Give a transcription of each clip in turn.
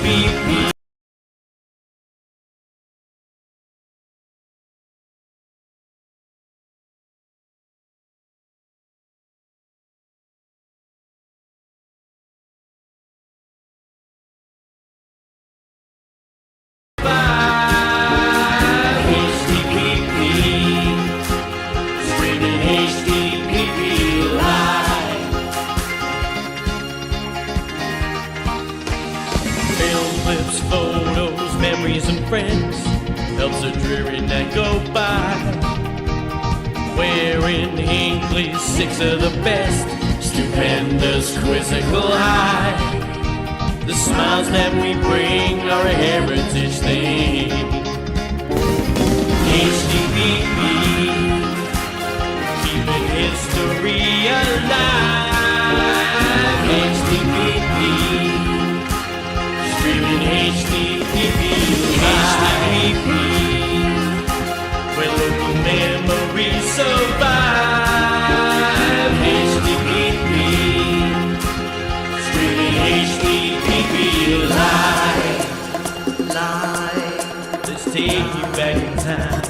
HDPP. Clips, photos, memories and friends, helps a dreary night go by. Wearing Hinckley's 6 of the best, stupendous quizzical high. The smiles that we bring are a heritage thing. HDPP, keeping history alive. HDPP, streaming HDPP, HDPP, where local memories survive. HDPP, streaming HDPP live. Let's take you back in time.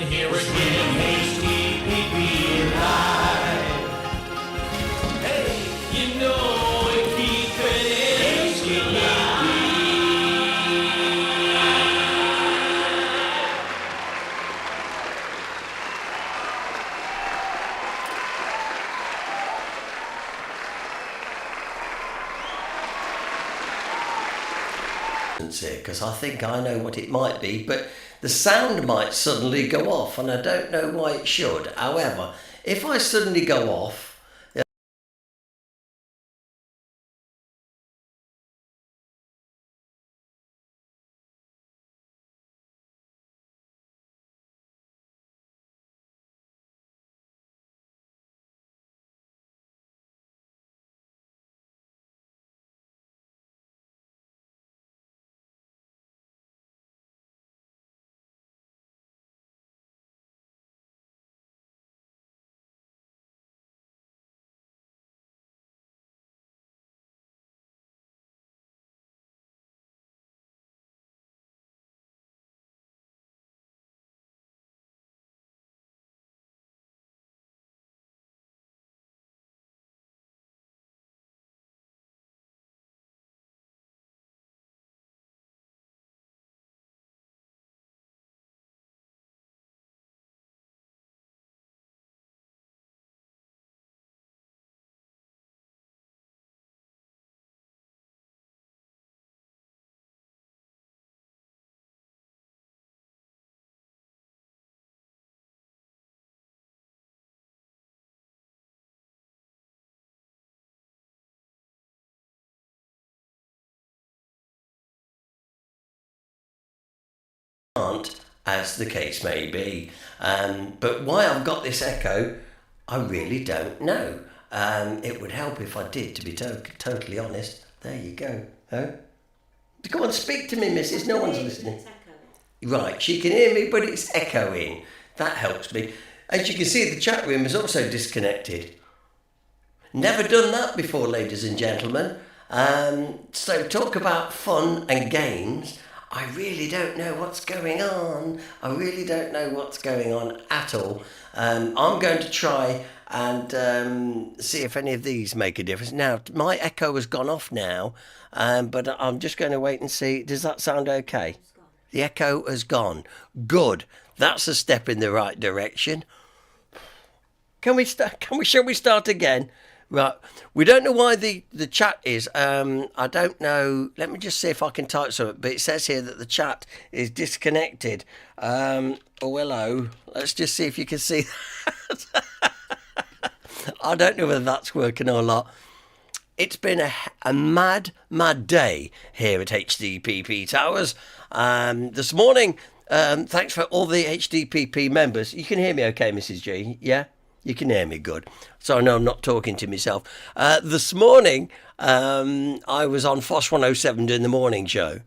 Here again, HDPP live. Hey, you know we keep it HDPP. Because I think I know what it might be, but the sound might suddenly go off, and I don't know why it should. However, if I suddenly go off, aren't, as the case may be. But why I've got this echo, I really don't know. It would help if I did, to be totally honest. There you go. Oh? Go on, speak to me, missus. No one's listening. Right, she can hear me, but it's echoing. That helps me. As you can see, the chat room is also disconnected. Never done that before, ladies and gentlemen. So talk about fun and games. I really don't know what's going on. I really don't know what's going on at all. I'm going to try and see if any of these make a difference. Now, my echo has gone off now, but I'm just going to wait and see. Does that sound okay? The echo has gone. Good. That's a step in the right direction. Shall we start again? Right. We don't know why the chat is. I don't know. Let me just see if I can type something. But it says here that the chat is disconnected. Oh, hello. Let's just see if you can see that. I don't know whether that's working or not. It's been a mad day here at HDPP Towers. This morning, thanks for all the HDPP members. You can hear me okay, Mrs. G? Yeah? You can hear me good. So I know I'm not talking to myself. This morning, I was on FOSS 107 doing the morning show.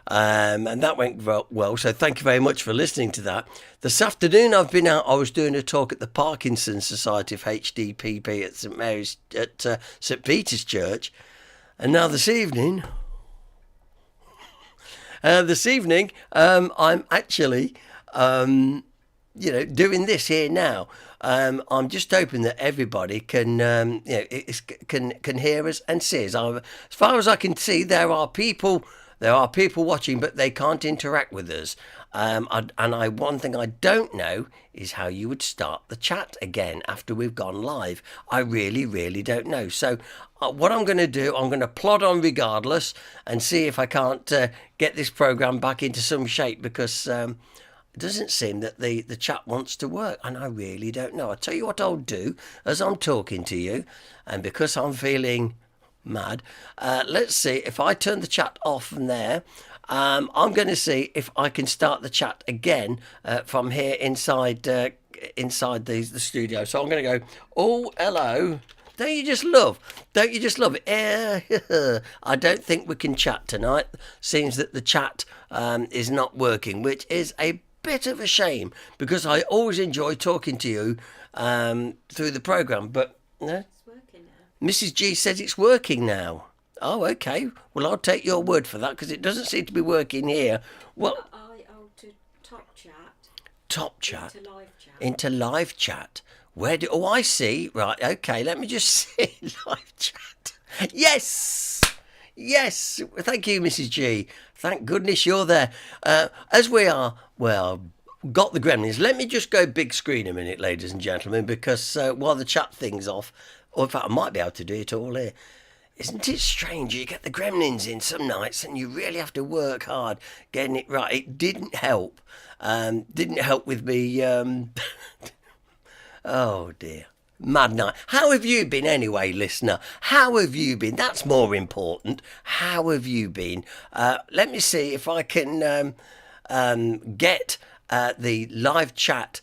And that went well. So thank you very much for listening to that. This afternoon, I've been out. I was doing a talk at the Parkinson Society of HDPP at St Mary's, at St Peter's Church. And now this evening, I'm actually, doing this here now. I'm just hoping that everybody can, can hear us and see us. As far as I can see, there are people watching, but they can't interact with us. One thing I don't know is how you would start the chat again after we've gone live. I really, really don't know. So what I'm going to do, I'm going to plod on regardless and see if I can't get this program back into some shape, because it doesn't seem that the chat wants to work, and I really don't know. I'll tell you what I'll do as I'm talking to you, and because I'm feeling mad, let's see if I turn the chat off from there. I'm going to see if I can start the chat again from here inside the studio. So I'm going to go, oh, hello. Don't you just love it? I don't think we can chat tonight. Seems that the chat is not working, which is a bit of a shame, because I always enjoy talking to you through the programme. But no, it's working now. Mrs. G says it's working now. Oh, okay. Well, I'll take your word for that, because it doesn't seem to be working here. Well, I'll to top chat. Top chat. Into live chat. Into live chat. Where do? Oh, I see. Right. Okay. Let me just see live chat. Yes. Yes. Thank you, Mrs. G. Thank goodness you're there. As we are, well, got the gremlins. Let me just go big screen a minute, ladies and gentlemen, because while the chat thing's off, or in fact, I might be able to do it all here. Isn't it strange? You get the gremlins in some nights and you really have to work hard getting it right. It didn't help. Didn't help with me. Oh, dear. Mad night. How have you been anyway, listener? How have you been? That's more important. How have you been? Let me see if I can get the live chat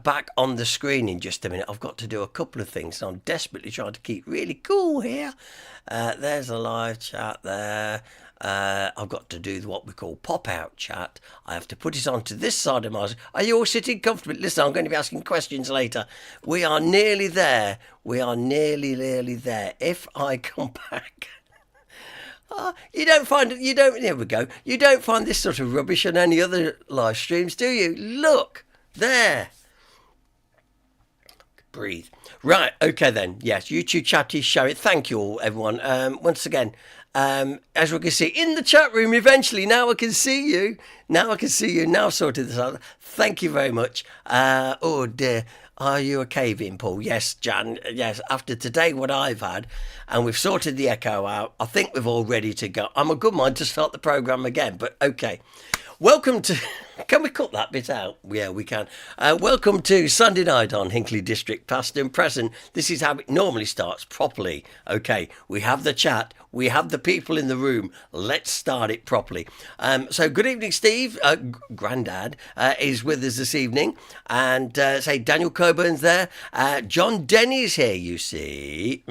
back on the screen in just a minute. I've got to do a couple of things, so I'm desperately trying to keep really cool here. There's a live chat there. I've got to do what we call pop-out chat. I have to put it onto this side of my... Are you all sitting comfortably? Listen, I'm going to be asking questions later. We are nearly there. We are nearly there. If I come back... Here we go. You don't find this sort of rubbish on any other live streams, do you? Look, there. Breathe. Right, okay then. Yes, YouTube chat is showing. Thank you all, everyone. Once again, as we can see in the chat room, eventually, now I can see you. Now I've sorted this out. Thank you very much. Oh dear. Are you a cave-in, Paul? Yes, Jan. Yes, after today, what I've had, and we've sorted the echo out, I think we're all ready to go. I'm a good mind to start the programme again, but okay. Welcome to... Can we cut that bit out? Yeah, we can. Welcome to Sunday night on Hinckley District, past and present. This is how it normally starts properly. Okay, we have the chat. We have the people in the room. Let's start it properly. So good evening, Steve. Grandad is with us this evening. And say Daniel Coburn's there. John Denny's here, you see.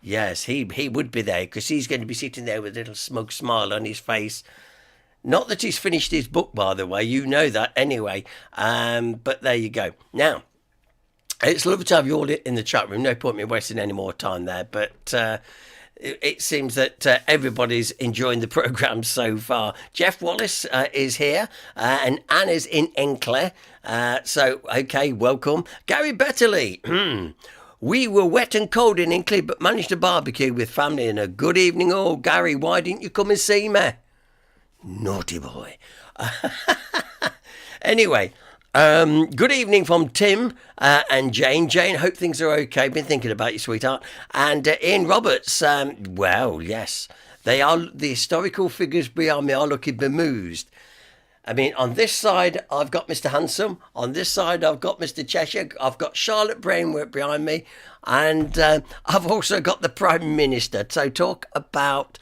Yes, he would be there, because he's going to be sitting there with a little smug smile on his face. Not that he's finished his book, by the way. You know that anyway. But there you go. Now, it's lovely to have you all in the chat room. No point me wasting any more time there. But it seems that everybody's enjoying the programme so far. Jeff Wallace is here. And Anna's in Hinckley. So, okay, welcome. Gary Betterley. We were wet and cold in Hinckley, but managed to barbecue with family. And a good evening all. Gary, why didn't you come and see me? Naughty boy. Anyway, Good evening from Tim and Jane. Jane, hope things are okay. Been thinking about you, sweetheart. And Ian Roberts, well, yes, the historical figures behind me are looking bemused. I mean, on this side, I've got Mr. Handsome. On this side, I've got Mr. Cheshire. I've got Charlotte Brainwork behind me. And I've also got the Prime Minister. So talk about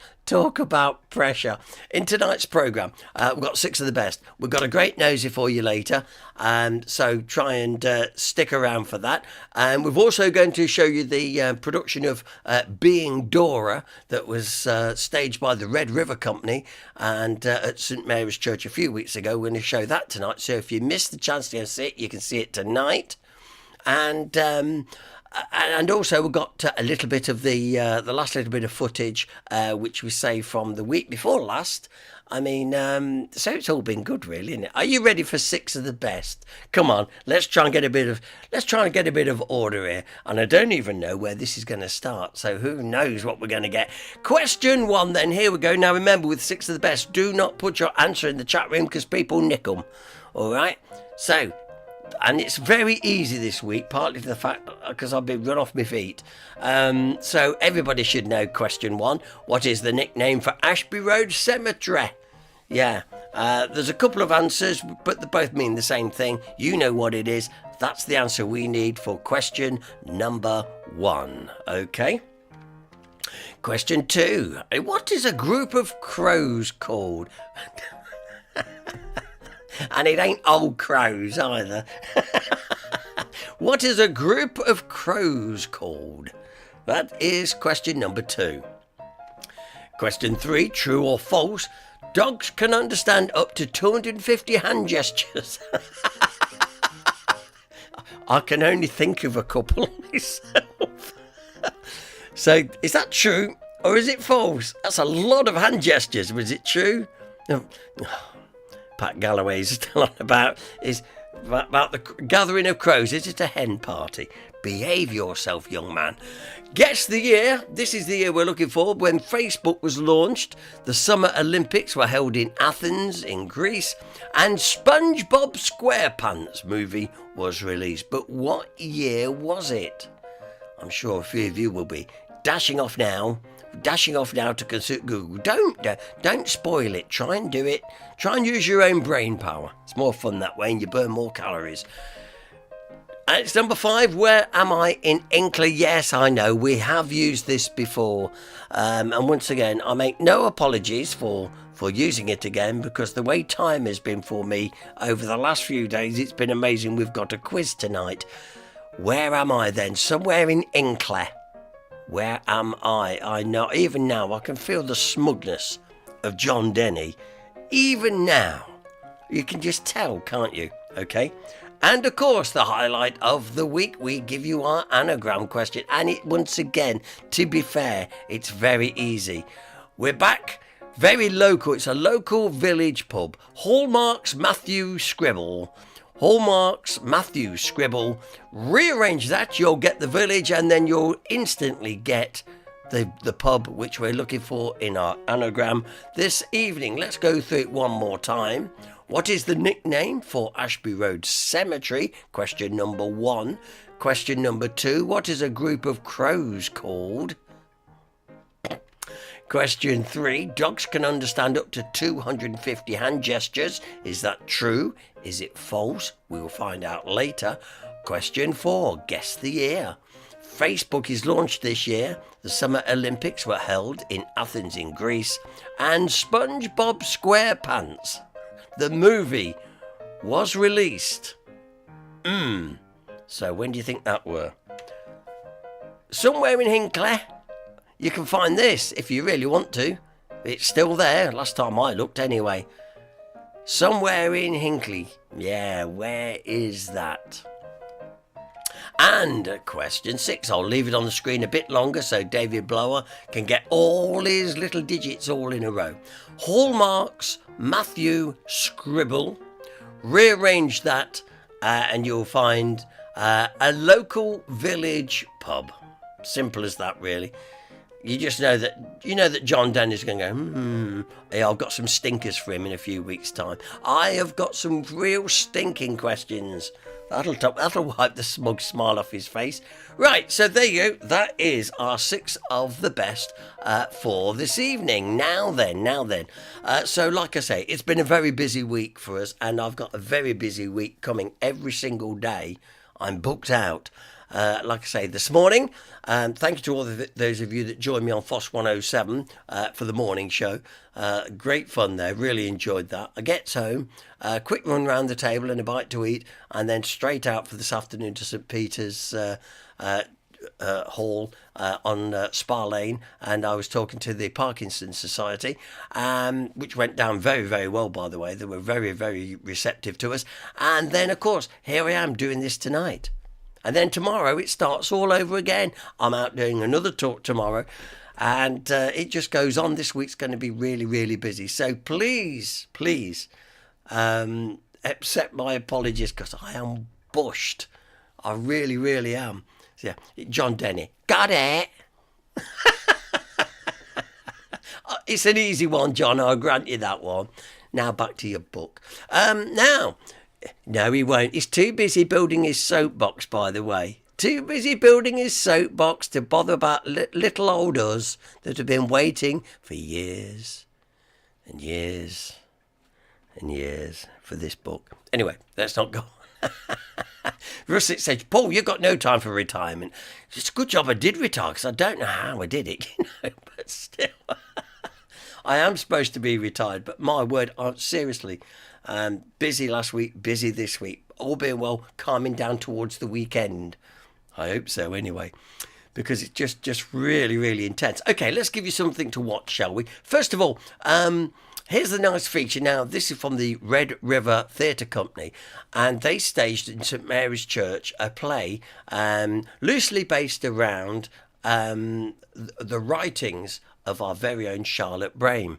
pressure. In tonight's programme, we've got 6 of the best. We've got a great nosy for you later. So try and stick around for that. And we're also going to show you the production of Being Dora that was staged by the Red River Company and at St Mary's Church a few weeks ago. We're going to show that tonight. So if you missed the chance to go see it, you can see it tonight. And also we've got a little bit of the last little bit of footage which we saved from the week before last. I mean, so it's all been good, really, isn't it? Are you ready for 6 of the best? Come on, let's try and get a bit of order here. And I don't even know where this is going to start, so who knows what we're going to get. Question 1, then. Here we go. Now remember, with 6 of the best, do not put your answer in the chat room because people nick them. All right. So. And it's very easy this week, partly for the fact because I've been run off my feet. So everybody should know question 1. What is the nickname for Ashby Road Cemetery? Yeah, there's a couple of answers, but they both mean the same thing. You know what it is. That's the answer we need for question number 1. Okay. Question 2. What is a group of crows called? And it ain't old crows either. What is a group of crows called? That is question number 2. Question 3, true or false? Dogs can understand up to 250 hand gestures. I can only think of a couple myself. So, is that true or is it false? That's a lot of hand gestures. Was it true? Pat Galloway's still on about the gathering of crows. Is it a hen party? Behave yourself, young man. Guess the year. This is the year we're looking for. When Facebook was launched, the Summer Olympics were held in Athens, in Greece, and SpongeBob SquarePants movie was released. But what year was it? I'm sure a few of you will be dashing off now to consult Google. Don't spoil it. Try and do it. Try and use your own brain power. It's more fun that way and you burn more calories. And it's number 5. Where am I in Hinckley? Yes, I know. We have used this before. And once again, I make no apologies for using it again because the way time has been for me over the last few days, it's been amazing. We've got a quiz tonight. Where am I then? Somewhere in Hinckley. Where am I? I know, even now, I can feel the smugness of John Denny. Even now. You can just tell, can't you? Okay? And, of course, the highlight of the week, we give you our anagram question. And it, once again, to be fair, it's very easy. We're back. Very local. It's a local village pub. Hallmark's Matthew Scribble. Hallmark's Matthew Scribble. Rearrange that, you'll get the village, and then you'll instantly get the pub which we're looking for in our anagram this evening. Let's go through it one more time. What is the nickname for Ashby Road Cemetery? Question number 1. Question number 2. What is a group of crows called? Question 3. Dogs can understand up to 250 hand gestures. Is that true? Is it false? We will find out later. Question 4. Guess the year. Facebook is launched this year. The Summer Olympics were held in Athens in Greece. And SpongeBob SquarePants, the movie, was released. So when do you think that were? Somewhere in Hinckley. You can find this if you really want to. It's still there, last time I looked anyway. Somewhere in Hinckley. Yeah, where is that? And question 6, I'll leave it on the screen a bit longer so David Blower can get all his little digits all in a row. Hallmark's Matthew Scribble. Rearrange that and you'll find a local village pub. Simple as that, really. you just know that John Denny's going to go, hey, I've got some stinkers for him in a few weeks' time. I have got some real stinking questions. That'll wipe the smug smile off his face. Right, so there you go. That is our 6 of the best for this evening. Now then. So like I say, it's been a very busy week for us, and I've got a very busy week coming every single day. I'm booked out. Like I say, this morning, thank you to all those of you that joined me on FOSS 107 for the morning show. Great fun there, really enjoyed that. I get home, quick run round the table and a bite to eat, and then straight out for this afternoon to St Peter's Hall on Spa Lane, and I was talking to the Parkinson's Society, which went down very, very well, by the way. They were very, very receptive to us. And then, of course, here I am doing this tonight. And then tomorrow it starts all over again. I'm out doing another talk tomorrow. And it just goes on. This week's going to be really, really busy. So please, accept my apologies, because I am bushed. I really, really am. So, yeah, John Denny. Got it. It's an easy one, John. I'll grant you that one. Now back to your book. No, he won't. He's too busy building his soapbox, by the way. Too busy building his soapbox to bother about little old us that have been waiting for years and years and years for this book. Anyway, let's not go on. Russet says, Paul, you've got no time for retirement. It's a good job I did retire, because I don't know how I did it, but still. I am supposed to be retired, but my word, seriously, busy last week, busy this week, all being well, calming down towards the weekend. I hope so anyway, because it's just really, really intense. Okay, let's give you something to watch, shall we? First of all, here's the nice feature. Now, this is from the Red River Theatre Company, and they staged in St Mary's Church a play loosely based around the writings of our very own Charlotte Brame.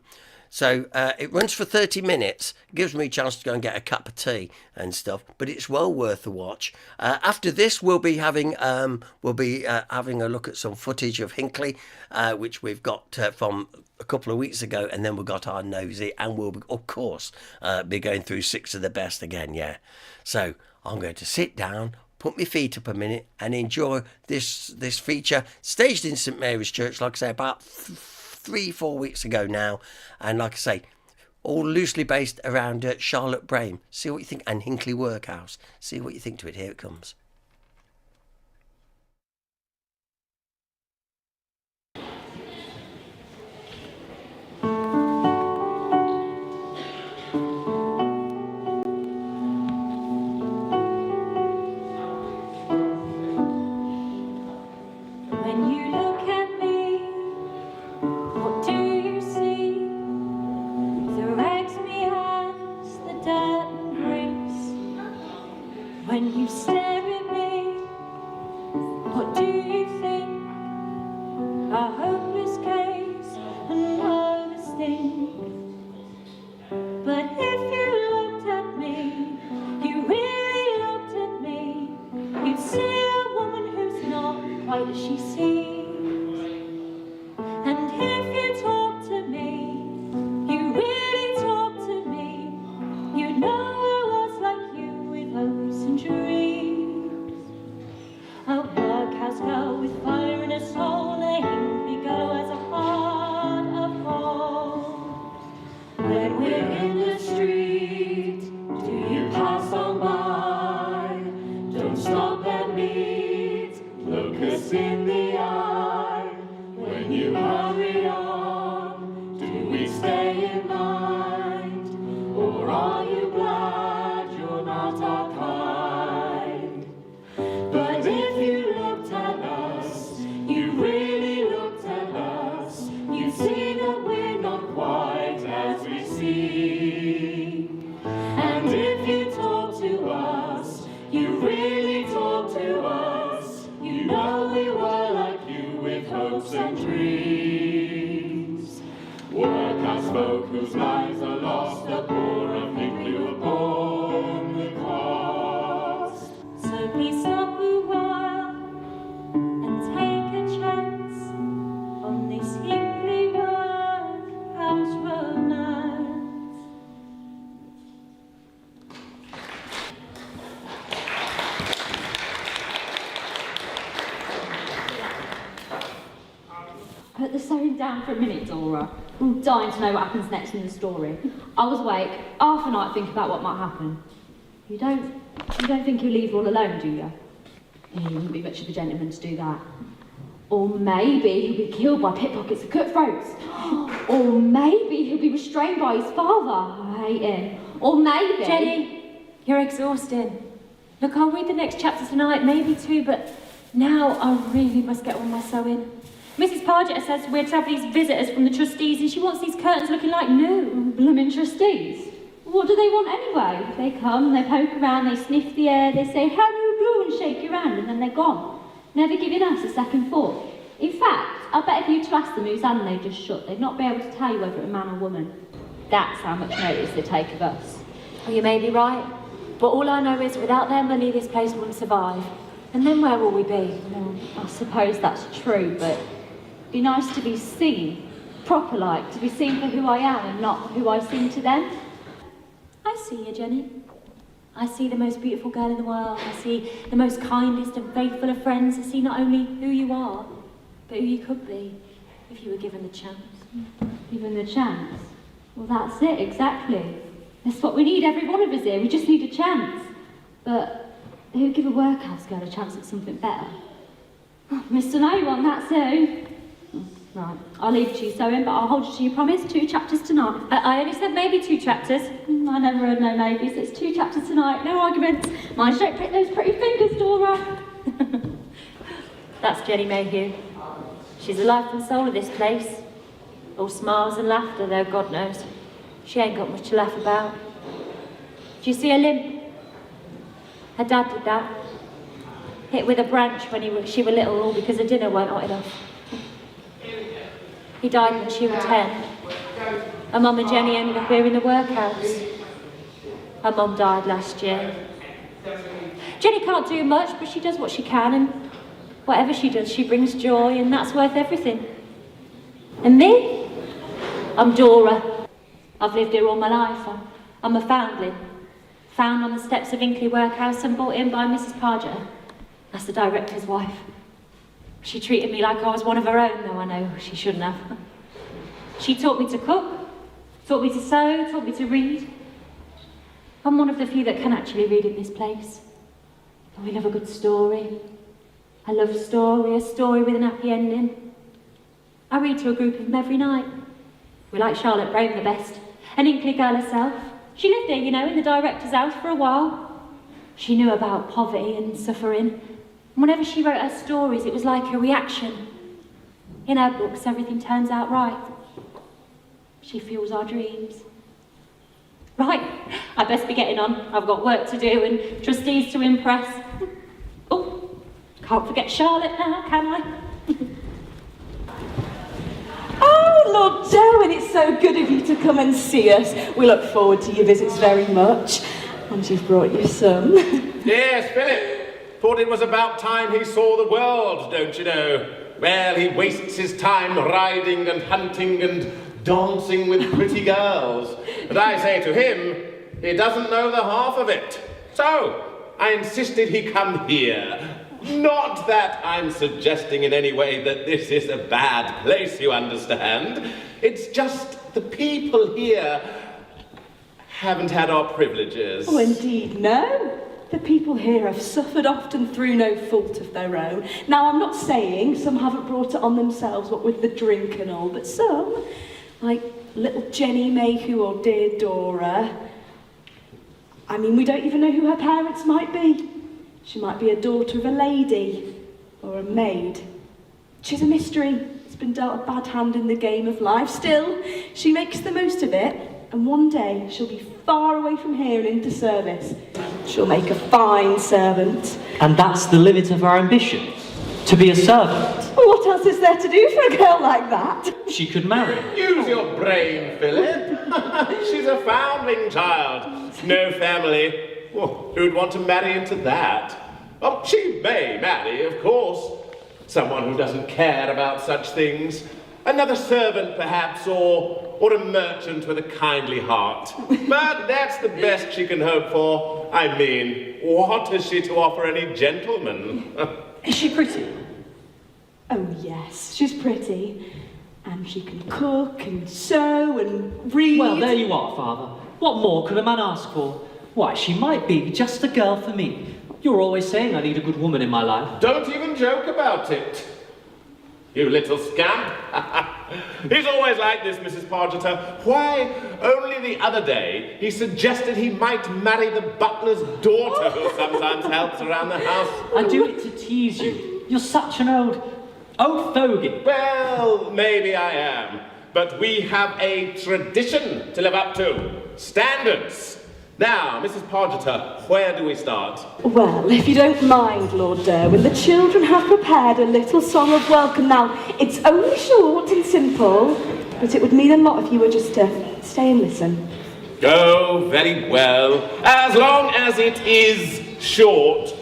So it runs for 30 minutes, gives me a chance to go and get a cup of tea and stuff, but it's well worth a watch. After this, we'll be having a look at some footage of Hinckley, which we've got from a couple of weeks ago, and then we've got our nosy, and we'll, of course, be going through 6 of the best again, yeah. So I'm going to sit down, put my feet up a minute, and enjoy this feature, staged in St Mary's Church, like I say, about 3-4 weeks ago now, and like I say, all loosely based around Charlotte Brame. See what you think, and Hinckley Workhouse. See what you think to it. Here it comes. On this slowing down for a minute, Dora. I'm dying to know what happens next in the story. I was awake half a night thinking about what might happen. You don't think he'll leave her all alone, do you? He wouldn't be much of a gentleman to do that. Or maybe he'll be killed by pickpockets and cutthroats. Or maybe he'll be restrained by his father. I hate him. Or maybe... Jenny, you're exhausting. Look, I'll read the next chapter tonight, maybe two, but now I really must get on my sewing. Mrs. Pargetter says we're to have these visitors from the trustees and she wants these curtains looking like new. Blooming trustees? What do they want anyway? They come, they poke around, they sniff the air, they say, how do you do, and shake your hand, and then they're gone. Never giving us a second thought. In fact, I bet if you to ask them whose hand they just shut, they'd not be able to tell you whether it's a man or woman. That's how much notice they take of us. Well, you may be right, but all I know is without their money this place wouldn't survive. And then where will we be? Well, I suppose that's true, but it'd be nice to be seen, proper like, to be seen for who I am and not who I seem to them. I see you, Jenny. I see the most beautiful girl in the world. I see the most kindest and faithful of friends. I see not only who you are, but who you could be if you were given the chance. Given the chance? Well, that's it, exactly. That's what we need, every one of us here. We just need a chance. But who'd give a workhouse girl a chance at something better? Oh, Mr. No One, that's who. Right, I'll leave it to you sewing, but I'll hold you to your promise, 2 chapters tonight. I only said maybe 2 chapters. I never heard no maybes. It's 2 chapters tonight, no arguments. Mind don't prick those pretty fingers, Dora. That's Jenny Mayhew. She's the life and soul of this place. All smiles and laughter, though, God knows. She ain't got much to laugh about. Do you see her limp? Her dad did that. Hit with a branch when she were little, all because her dinner weren't hot enough. He died when she was 10. Her mum and Jenny ended up here in the workhouse. Her mum died last year. Jenny can't do much, but she does what she can, and whatever she does, she brings joy, and that's worth everything. And me? I'm Dora. I've lived here all my life. I'm a foundling. Found on the steps of Hinckley workhouse and brought in by Mrs. Pargetter. That's the director's wife. She treated me like I was one of her own, though I know she shouldn't have. She taught me to cook, taught me to sew, taught me to read. I'm one of the few that can actually read in this place. But we love a good story. I love a story with an happy ending. I read to a group of them every night. We like Charlotte Brame the best, an Hinckley girl herself. She lived here, you know, in the director's house for a while. She knew about poverty and suffering. Whenever she wrote her stories, it was like a reaction. In her books, everything turns out right. She fuels our dreams. Right, I best be getting on. I've got work to do and trustees to impress. Oh, can't forget Charlotte now, can I? Oh, Lord Darwin, it's so good of you to come and see us. We look forward to your visits very much. And you've brought your son. Yes, Philip. Thought it was about time he saw the world, don't you know? Well, he wastes his time riding and hunting and dancing with pretty girls. And I say to him, he doesn't know the half of it. So, I insisted he come here. Not that I'm suggesting in any way that this is a bad place, you understand. It's just the people here haven't had our privileges. Oh, indeed, no. The people here have suffered often through no fault of their own. Now, I'm not saying some haven't brought it on themselves, what with the drink and all, but some, like little Jenny Mayhew or dear Dora, I mean, we don't even know who her parents might be. She might be a daughter of a lady or a maid. She's a mystery. It's been dealt a bad hand in the game of life. Still, she makes the most of it, and one day she'll be far away from here and into service. She'll make a fine servant. And that's the limit of our ambition, to be a servant. Well, what else is there to do for a girl like that? She could marry. Use your brain, Philip. She's a foundling child. No family. Oh, who'd want to marry into that? Oh, she may marry, of course. Someone who doesn't care about such things. Another servant, perhaps, or a merchant with a kindly heart. But that's the best she can hope for. I mean, what has she to offer any gentleman? Is she pretty? Oh, yes, she's pretty. And she can cook and sew and read. Well, there you are, Father. What more could a man ask for? Why, she might be just the girl for me. You're always saying I need a good woman in my life. Don't even joke about it. You little scamp. He's always like this, Mrs. Pargeter. Why, only the other day, he suggested he might marry the butler's daughter who sometimes helps around the house. I do it to tease you. You're such an old fogey. Well, maybe I am. But we have a tradition to live up to. Standards. Now, Mrs. Pargeter, where do we start? Well, if you don't mind, Lord Derwin, the children have prepared a little song of welcome. Now, it's only short and simple, but it would mean a lot if you were just to stay and listen. Oh, very well. As long as it is short.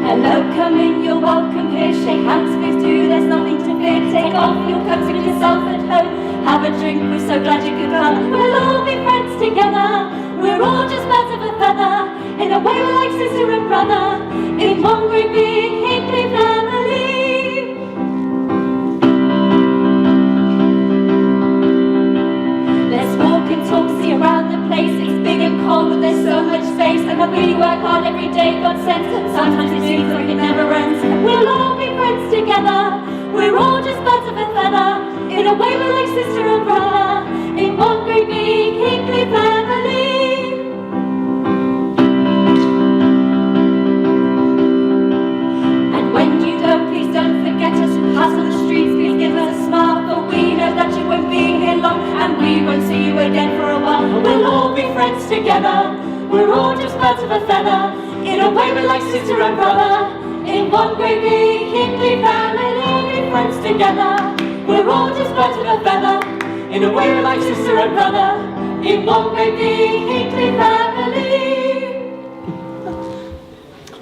Hello, come in, you're welcome here. Shake hands with you, there's nothing to fear. Take off your coats, make yourself at home. Have a drink, we're so glad you could come. We'll all be friends together. We're all just birds of a feather. In a way we're like sister and brother. In one great big Hinckley family. Let's walk and talk, see around the place. It's big and cold, but there's so much space. And when we work hard every day, God sends. Sometimes it seems like it never ends. We'll all be friends together. We're all just birds of a feather. In a way we're like sister and brother. In one great big Hinckley family. And when you go, please don't forget us. Pass on the streets, please give us a smile. But we know that you won't be here long. And we won't see you again for a while. We'll all be friends together. We're all just birds of a feather. In a way we're like sister and brother. In one great big Hinckley family. We'll be friends together. We're all just birds of a feather. In a way we're like sister and brother. In one great big Hinckley family.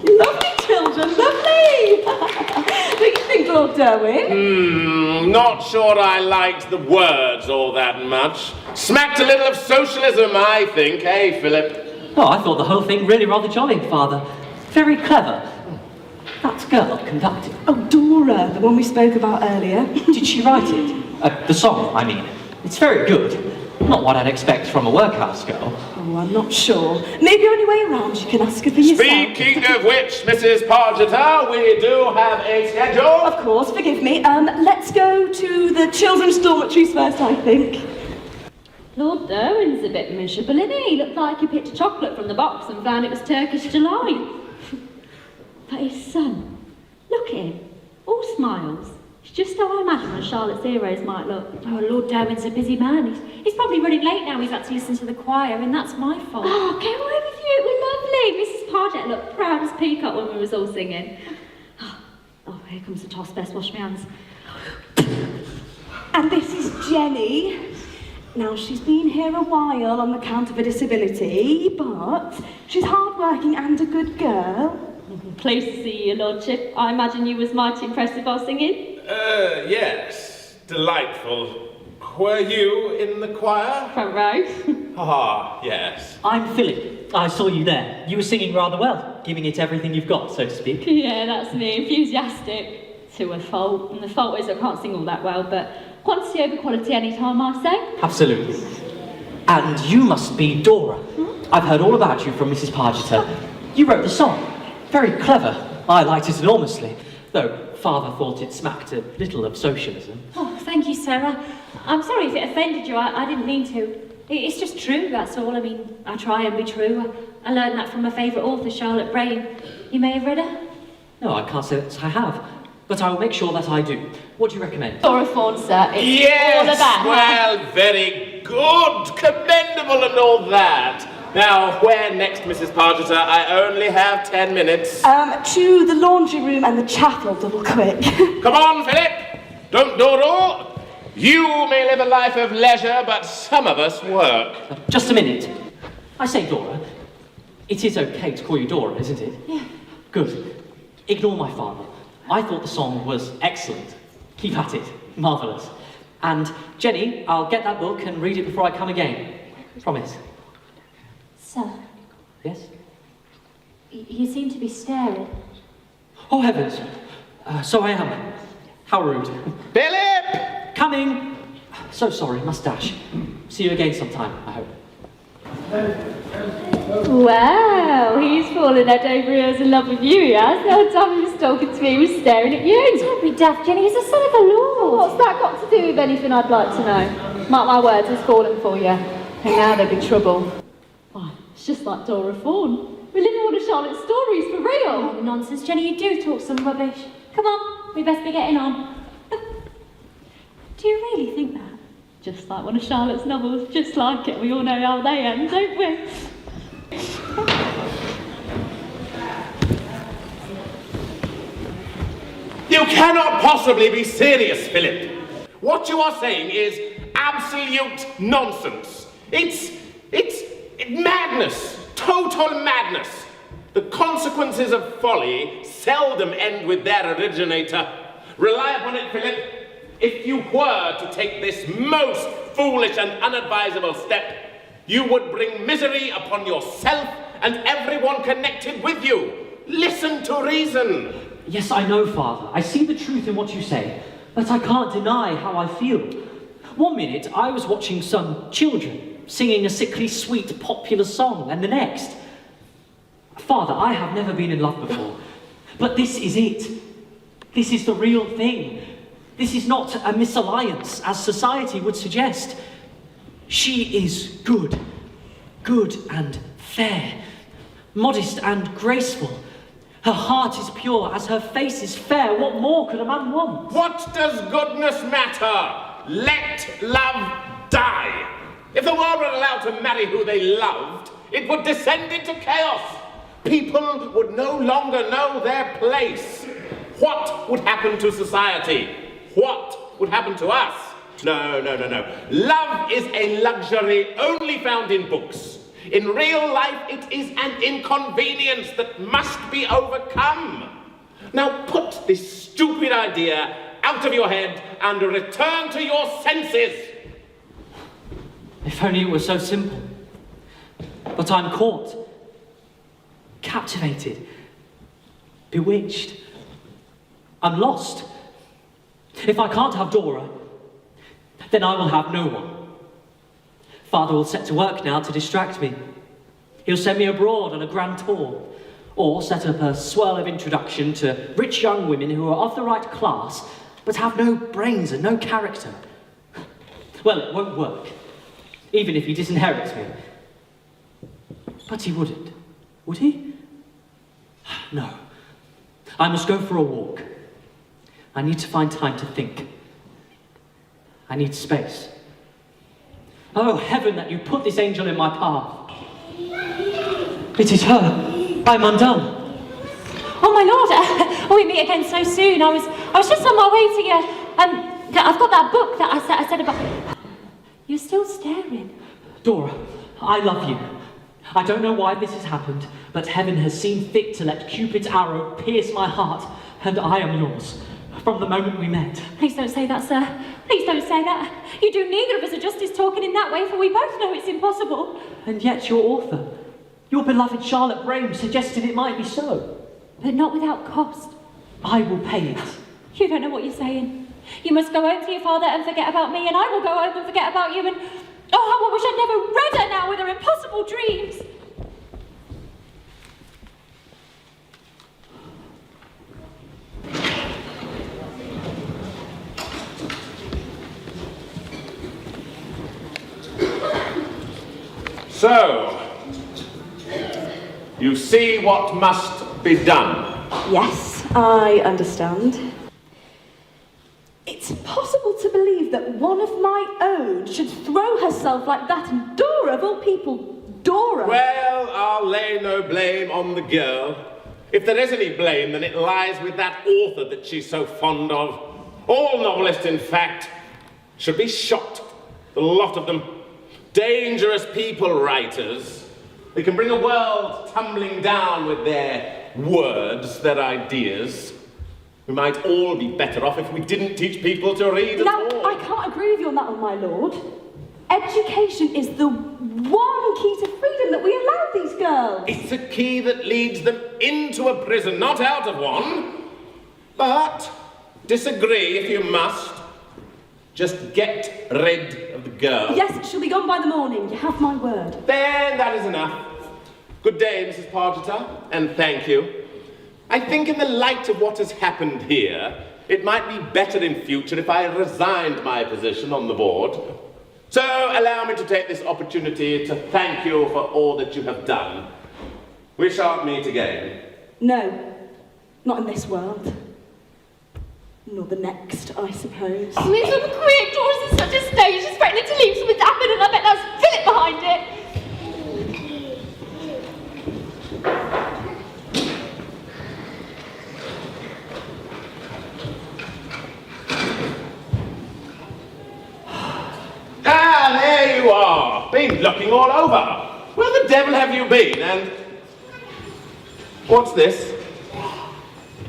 Lovely children, lovely! What do you think, Lord Derwin? Not sure I liked the words all that much. Smacked a little of socialism, I think, eh, Philip? Oh, I thought the whole thing really rather jolly, Father. Very clever. That girl conducted. Oh, Dora, the one we spoke about earlier. Did she write it? The song, I mean. It's very good. Not what I'd expect from a workhouse girl. Oh, I'm not sure. Maybe on your way around you can ask her for yourself. Speaking of which, Mrs. Pargeter, we do have a schedule. Of course, forgive me. Let's go to the children's dormitories first, I think. Lord Derwin's a bit miserable, isn't he? He looked like he picked a chocolate from the box and found it was Turkish delight. But his son, look at him, all smiles. It's just how I imagine one of Charlotte's heroes might look. Oh, Lord Derwin's a busy man. He's probably running late now. He's had to listen to the choir, and that's my fault. Oh, get away with you, it was lovely. Mrs. Pargeter looked proud as peacock when we was all singing. Oh, here comes the toss, best wash my hands. And this is Jenny. Now, she's been here a while on account of a disability, but she's hardworking and a good girl. Pleased to see you, Lordship. I imagine you was mighty impressive while singing. Yes. Delightful. Were you in the choir? Front row. Ah, yes. I'm Philip. I saw you there. You were singing rather well, giving it everything you've got, so to speak. Yeah, that's me, enthusiastic. To a fault. And the fault is I can't sing all that well, but quantity over quality any time, I say. Absolutely. And you must be Dora. I've heard all about you from Mrs. Pargeter. You wrote the song. Very clever. I liked it enormously, though Father thought it smacked a little of socialism. Oh, thank you, Sarah. I'm sorry if it offended you. I didn't mean to. It's just true, that's all. I mean, I try and be true. I learned that from my favourite author, Charlotte Brain. You may have read her? No, I can't say that I have, but I will make sure that I do. What do you recommend? Dora Fawn, sir. It's Yes, all about her. well, very good, commendable and all that. Now, where next, Mrs. Pargeter? I only have 10 minutes. To the laundry room and the chapel, double quick. Come on, Philip. Don't dawdle. You may live a life of leisure, but some of us work. Just a minute. I say, Dora, it is okay to call you Dora, isn't it? Yeah. Good. Ignore my father. I thought the song was excellent. Keep at it. Marvellous. And, Jenny, I'll get that book and read it before I come again. Promise. Sir, Yes? you seem to be staring. Oh, heavens! So I am. How rude. Philip! Coming! So sorry, must dash. See you again sometime, I hope. Wow, he's fallen head over heels in love with you, he has. The whole time he was talking to me, he was staring at you. Don't be daft, Jenny. He's a son of a lord. What's that got to do with anything I'd like to know? Mark my words, he's fallen for you. And now there'll be trouble. Why, it's just like Dora Fawn. We're living one of Charlotte's stories, for real. Oh, nonsense, Jenny. You do talk some rubbish. Come on, we best be getting on. Do you really think that? Just like one of Charlotte's novels, just like it. We all know how they end, don't we? You cannot possibly be serious, Philip. What you are saying is absolute nonsense. It's madness. Total madness. The consequences of folly seldom end with their originator. Rely upon it, Philip. If you were to take this most foolish and unadvisable step, you would bring misery upon yourself and everyone connected with you. Listen to reason. Yes, I know, Father. I see the truth in what you say, but I can't deny how I feel. One minute, I was watching some children singing a sickly sweet popular song, and the next... Father, I have never been in love before, but this is it. This is the real thing. This is not a misalliance, as society would suggest. She is good and fair, modest and graceful. Her heart is pure as her face is fair. What more could a man want? What does goodness matter? Let love die. If the world were allowed to marry who they loved, it would descend into chaos. People would no longer know their place. What would happen to society? What would happen to us? No. Love is a luxury only found in books. In real life, it is an inconvenience that must be overcome. Now put this stupid idea out of your head and return to your senses. If only it were so simple. But I'm caught, captivated, bewitched. I'm lost. If I can't have Dora, then I will have no one. Father will set to work now to distract me. He'll send me abroad on a grand tour, or set up a swirl of introduction to rich young women who are of the right class, but have no brains and no character. Well, it won't work, even if he disinherits me. But he wouldn't, would he? No. I must go for a walk. I need to find time to think. I need space. Oh, heaven, that you put this angel in my path. It is her. I'm undone. Oh, my lord. We meet again so soon. I was just on my way to you. I've got that book that I said about... You're still staring. Dora, I love you. I don't know why this has happened, but heaven has seen fit to let Cupid's arrow pierce my heart, and I am yours. From the moment we met. Please don't say that, sir. Please don't say that. You do neither of us a justice talking in that way, for we both know it's impossible. And yet your author, your beloved Charlotte Brame, suggested it might be so. But not without cost. I will pay it. You don't know what you're saying. You must go home to your father and forget about me, and I will go home and forget about you, and... Oh, how I wish I'd never read her now with her impossible dreams. So, you see what must be done. Yes, I understand. It's impossible to believe that one of my own should throw herself like that, and Dora, of all people, Dora. Well, I'll lay no blame on the girl. If there is any blame, then it lies with that author that she's so fond of. All novelists, in fact, should be shot. The lot of them. Dangerous people, writers. They can bring a world tumbling down with their words, their ideas. We might all be better off if we didn't teach people to read at Now, all. I can't agree with you on that one, my lord. Education is the one key to freedom that we allow these girls. It's a key that leads them into a prison, not out of one. But disagree if you must. Just get rid of the girl. Yes, she'll be gone by the morning. You have my word. Then that is enough. Good day, Mrs. Pargeter, and thank you. I think in the light of what has happened here, it might be better in future if I resigned my position on the board. So allow me to take this opportunity to thank you for all that you have done. We shan't meet again. No, not in this world. Nor the next, I suppose. I mean, so quick, Dora's in such a stage, she's threatening to leave something to happen, and I bet that's Philip behind it. Ah, there you are. Been looking all over. Where the devil have you been? And what's this?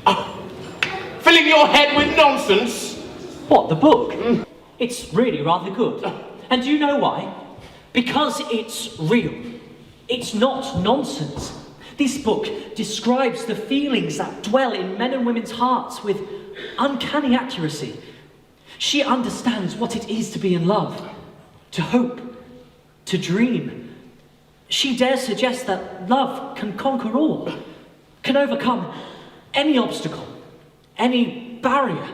Oh, filling your head with nonsense. What, the book? It's really rather good. And do you know why? Because it's real. It's not nonsense. This book describes the feelings that dwell in men and women's hearts with uncanny accuracy. She understands what it is to be in love, to hope, to dream. She dares suggest that love can conquer all, can overcome any obstacle, any barrier.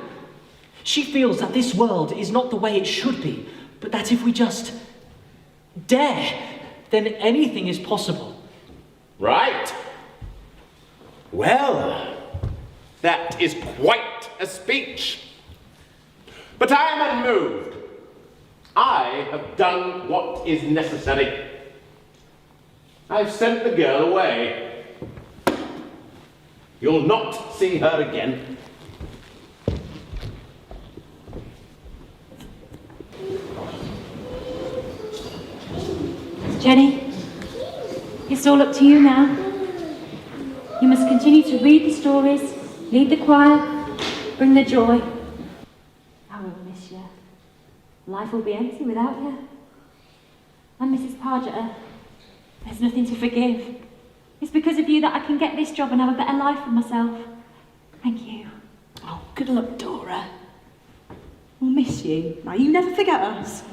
She feels that this world is not the way it should be, but that if we just dare, then anything is possible. Right. Well, that is quite a speech. But I am unmoved. I have done what is necessary. I've sent the girl away. You'll not see her again. Jenny, it's all up to you now. You must continue to read the stories, lead the choir, bring the joy. I will miss you. Life will be empty without you. And Mrs. Pargeter, there's nothing to forgive. It's because of you that I can get this job and have a better life for myself. Thank you. Oh, good luck, Dora. We'll miss you. Now, you never forget us.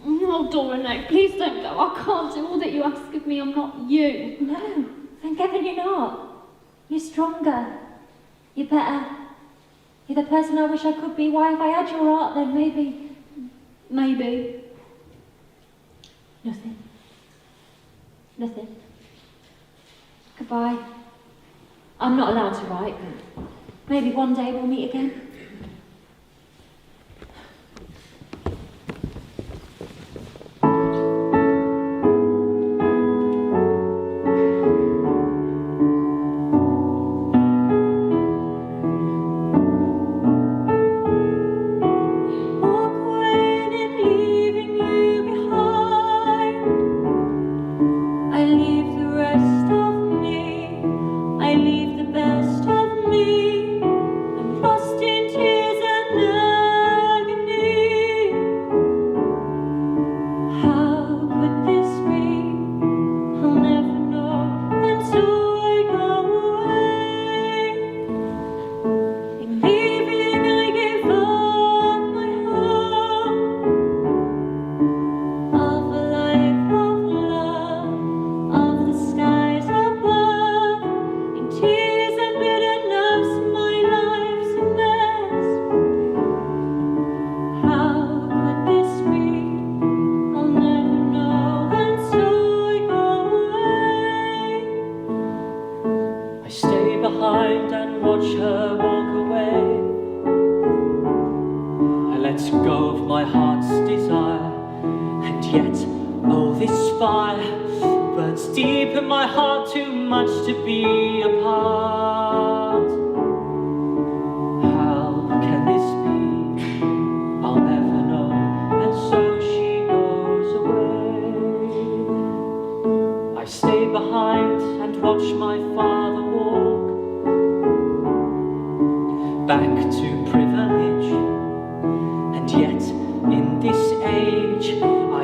Oh, Dora, no, please don't go. I can't do all that you ask of me. I'm not you. No, thank heaven you're not. You're stronger. You're better. You're the person I wish I could be. Why, if I had your heart, then maybe... Maybe. Nothing. Nothing. Goodbye. I'm not allowed to write, but maybe one day we'll meet again.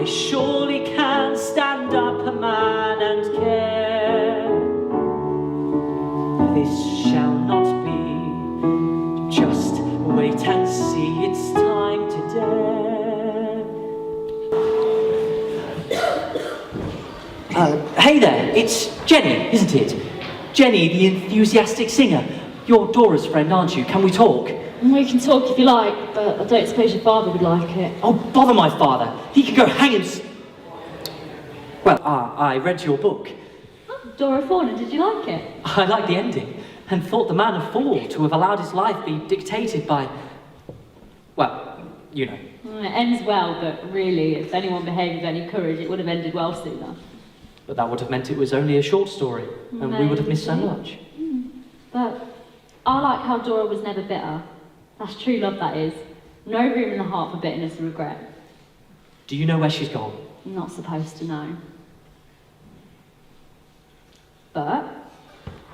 I surely can stand up a man and care. This shall not be, just wait and see, it's time to dare. Hey there, it's Jenny, isn't it? Jenny, the enthusiastic singer. You're Dora's friend, aren't you? Can we talk? We can talk if you like, but I don't suppose your father would like it. Oh, bother my father. He can go hang himself. Well, I read your book. Dora Fauna, did you like it? I liked the ending, and thought the man a fool to have allowed his life be dictated by... well, you know. It ends well, but really, if anyone behaved with any courage, it would have ended well sooner. But that would have meant it was only a short story, and we would have missed so much. But I like how Dora was never bitter. That's true love, that is. No room in the heart for bitterness and regret. Do you know where she's gone? I'm not supposed to know. But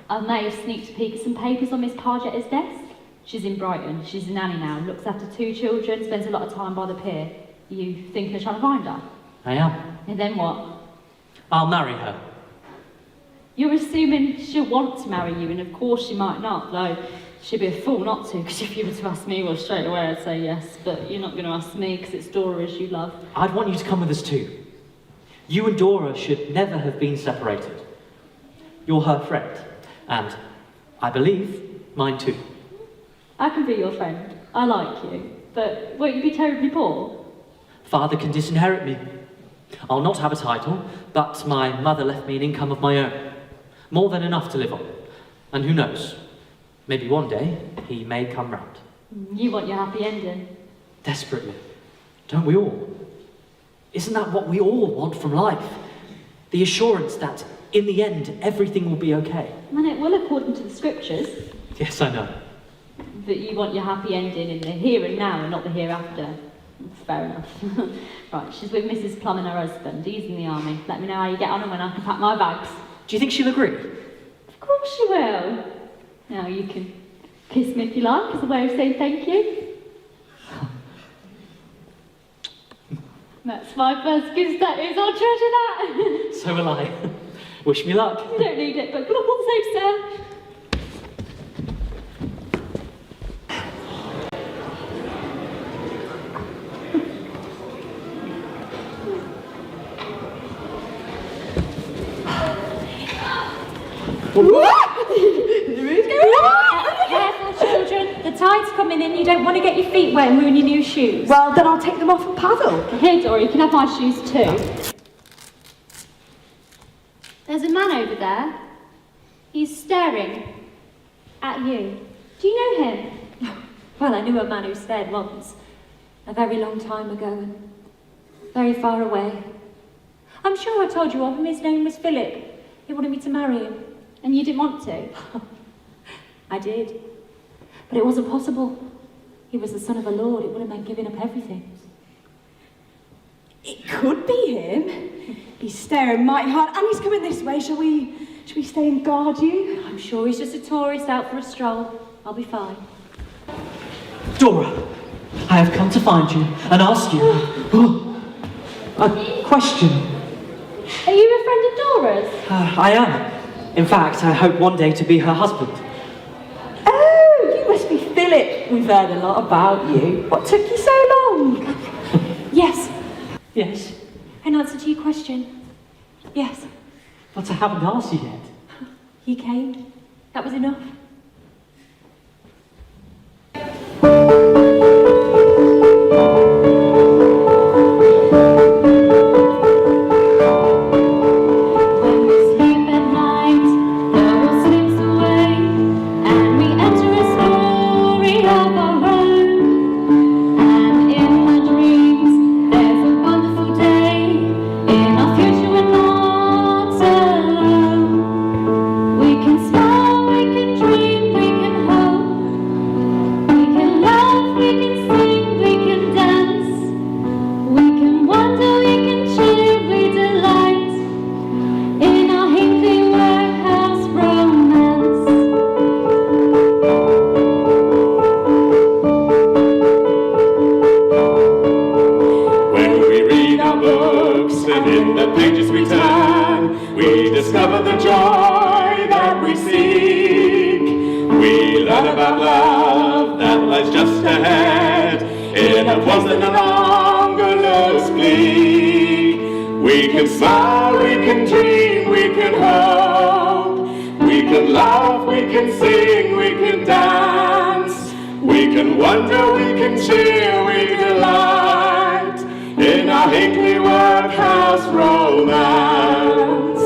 I may have sneaked a peek at some papers on Miss Pargetta's desk. She's in Brighton. She's a nanny now, looks after 2 children, spends a lot of time by the pier. You think they're trying to find her? I am. And then what? I'll marry her. You're assuming she'll want to marry you, and of course she might not, though she'd be a fool not to, because if you were to ask me, well, straight away I'd say yes, but you're not going to ask me, because it's Dora you love. I'd want you to come with us too. You and Dora should never have been separated. You're her friend, and I believe mine too. I can be your friend. I like you. But won't you be terribly poor? Father can disinherit me. I'll not have a title, but my mother left me an income of my own. More than enough to live on. And who knows, maybe one day he may come round. You want your happy ending. Desperately. Don't we all? Isn't that what we all want from life? The assurance that, in the end, everything will be okay. And it will, according to the scriptures. Yes, I know. But you want your happy ending in the here and now and not the hereafter. Fair enough. Right, she's with Mrs. Plum and her husband. He's in the army. Let me know how you get on and when I can pack my bags. Do you think she'll agree? Of course she will. Now you can kiss me if you like as a way of saying thank you. That's my first kiss, that is. I'll treasure that. So will I. Wish me luck. You don't need it, but good luck on safe, sir. Careful, children. The tide's coming in. You don't want to get your feet wet and ruin your new shoes. Well, then I'll take them off and paddle. Here, Dora, you can have my shoes too. There's a man over there. He's staring at you. Do you know him? Well, I knew a man who stared once, a very long time ago, and very far away. I'm sure I told you of him. His name was Philip. He wanted me to marry him. And you didn't want to? I did. But it wasn't possible. He was the son of a lord. It would have meant giving up everything. It could be him. He's staring mighty hard, and he's coming this way. Shall we stay and guard you? I'm sure he's just a tourist out for a stroll. I'll be fine. Dora, I have come to find you and ask you a question. Are you a friend of Dora's? I am. In fact, I hope one day to be her husband. Oh, you must be Philip. We've heard a lot about you. What took you so long? Yes. Yes, In answer to your question, yes. but I haven't asked you yet. He came. That was enough. When we sleep at night, the world slips away, and we enter a story of our own. And in our dreams, there's a wonderful day. In our future, we're not alone. We can smile, we can dream, we can hope. We can laugh, we can sing, we can dance. We can wonder, we can cheer, we delight. In our Hinckley workhouse romance. When we read our book all about love that lies just ahead. In a world that no longer knows glee, we can smile, we can dream, we can hope. We can laugh, we can sing, we can dance. We can wonder, we can cheer, we delight in our Hinckley workhouse romance.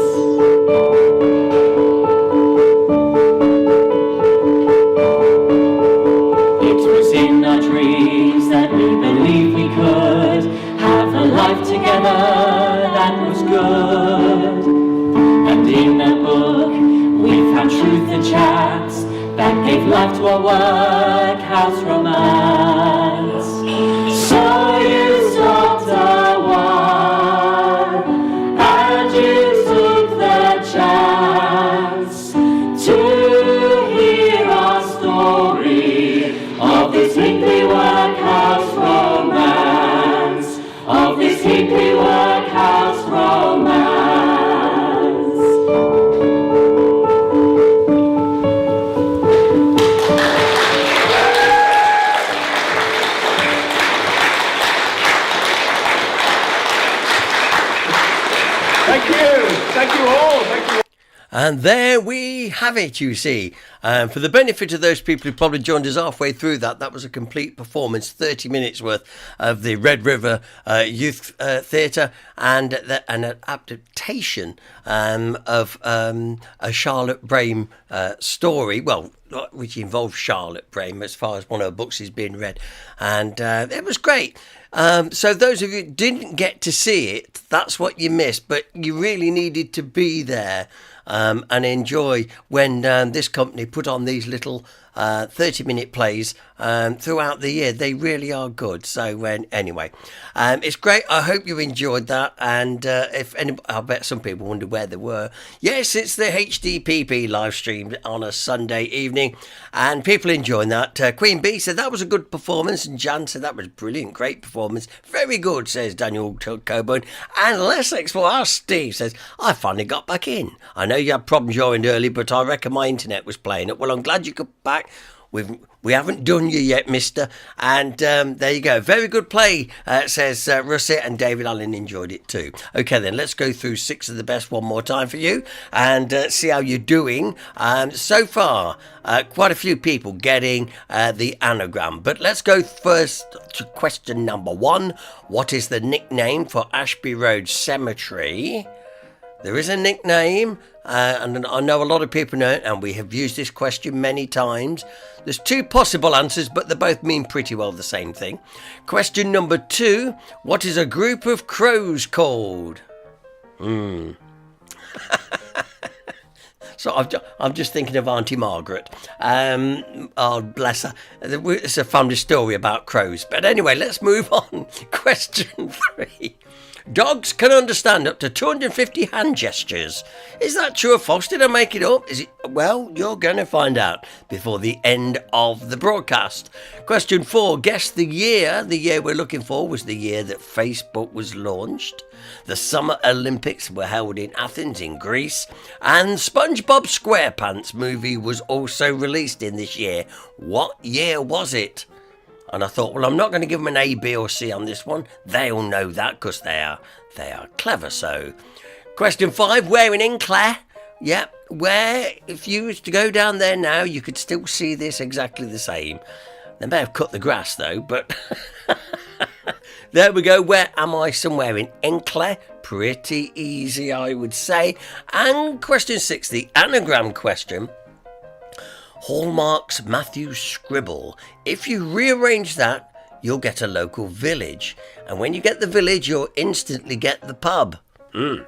It was in our dreams that we believed we could have a life together that was good. And in a book we found truth and chats that gave life to our workhouse romance. So you stopped a while and you took the chance to hear our story of this Hinckley workhouse romance, of this Hinckley workhouse romance. Thank you all. Thank you. And there we have it, you see. For the benefit of those people who probably joined us halfway through that was a complete performance, 30 minutes worth of the Red River Youth Theatre and an adaptation of a Charlotte Brame story, well, which involves Charlotte Brame as far as one of her books is being read. And it was great. So those of you who didn't get to see it, that's what you missed, but you really needed to be there and enjoy when this company put on these little 30-minute plays throughout the year. They really are good. So anyway, it's great. I hope you enjoyed that. And I bet some people wonder where they were. Yes, it's the HDPP live stream on a Sunday evening, and people enjoying that. Queen Bee said that was a good performance, and Jan said that was brilliant, great performance, very good, says Daniel Coburn. And Let's Explore, Steve says, I finally got back in. I know you had problems your end early, but I reckon my internet was playing up. Well, I'm glad you got back. We haven't done you yet, mister. And there you go. Very good play, says Russet, and David Allen enjoyed it too. Okay, then let's go through 6 of the best one more time for you and see how you're doing. So far, quite a few people getting the anagram. But let's go first to question number 1. What is the nickname for Ashby Road Cemetery? There is a nickname, and I know a lot of people know it, and we have used this question many times. There's 2 possible answers, but they both mean pretty well the same thing. Question number 2, what is a group of crows called? So I'm just thinking of Auntie Margaret. Oh, bless her. It's a family story about crows. But anyway, let's move on. Question 3. Dogs can understand up to 250 hand gestures. Is that true or false? Did I make it up? Is it? Well, you're going to find out before the end of the broadcast. Question 4. Guess the year. The year we're looking for was the year that Facebook was launched. The Summer Olympics were held in Athens in Greece. And SpongeBob SquarePants movie was also released in this year. What year was it? And I thought, well, I'm not going to give them an A, B or C on this one. They'll know that because they are clever. So, question 5, where in Hinckley? Yeah, where, if you was to go down there now, you could still see this exactly the same. They may have cut the grass though, but there we go. Where am I? Somewhere in Hinckley. Pretty easy, I would say. And question 6, the anagram question. Hallmark's Matthew Scribble. If you rearrange that, you'll get a local village. And when you get the village, you'll instantly get the pub. The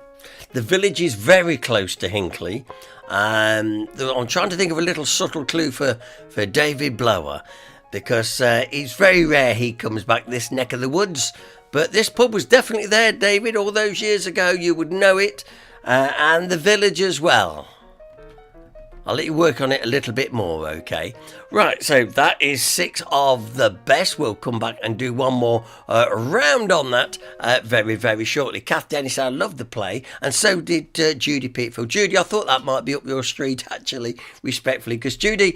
village is very close to Hinckley. I'm trying to think of a little subtle clue for David Blower, because it's very rare he comes back this neck of the woods. But this pub was definitely there, David, all those years ago. You would know it. And the village as well. I'll let you work on it a little bit more, okay? Right, so that is 6 of the best. We'll come back and do one more round on that very, very shortly. Kath Dennis, I love the play, and so did Judy Peatfield. Judy, I thought that might be up your street, actually, respectfully, because Judy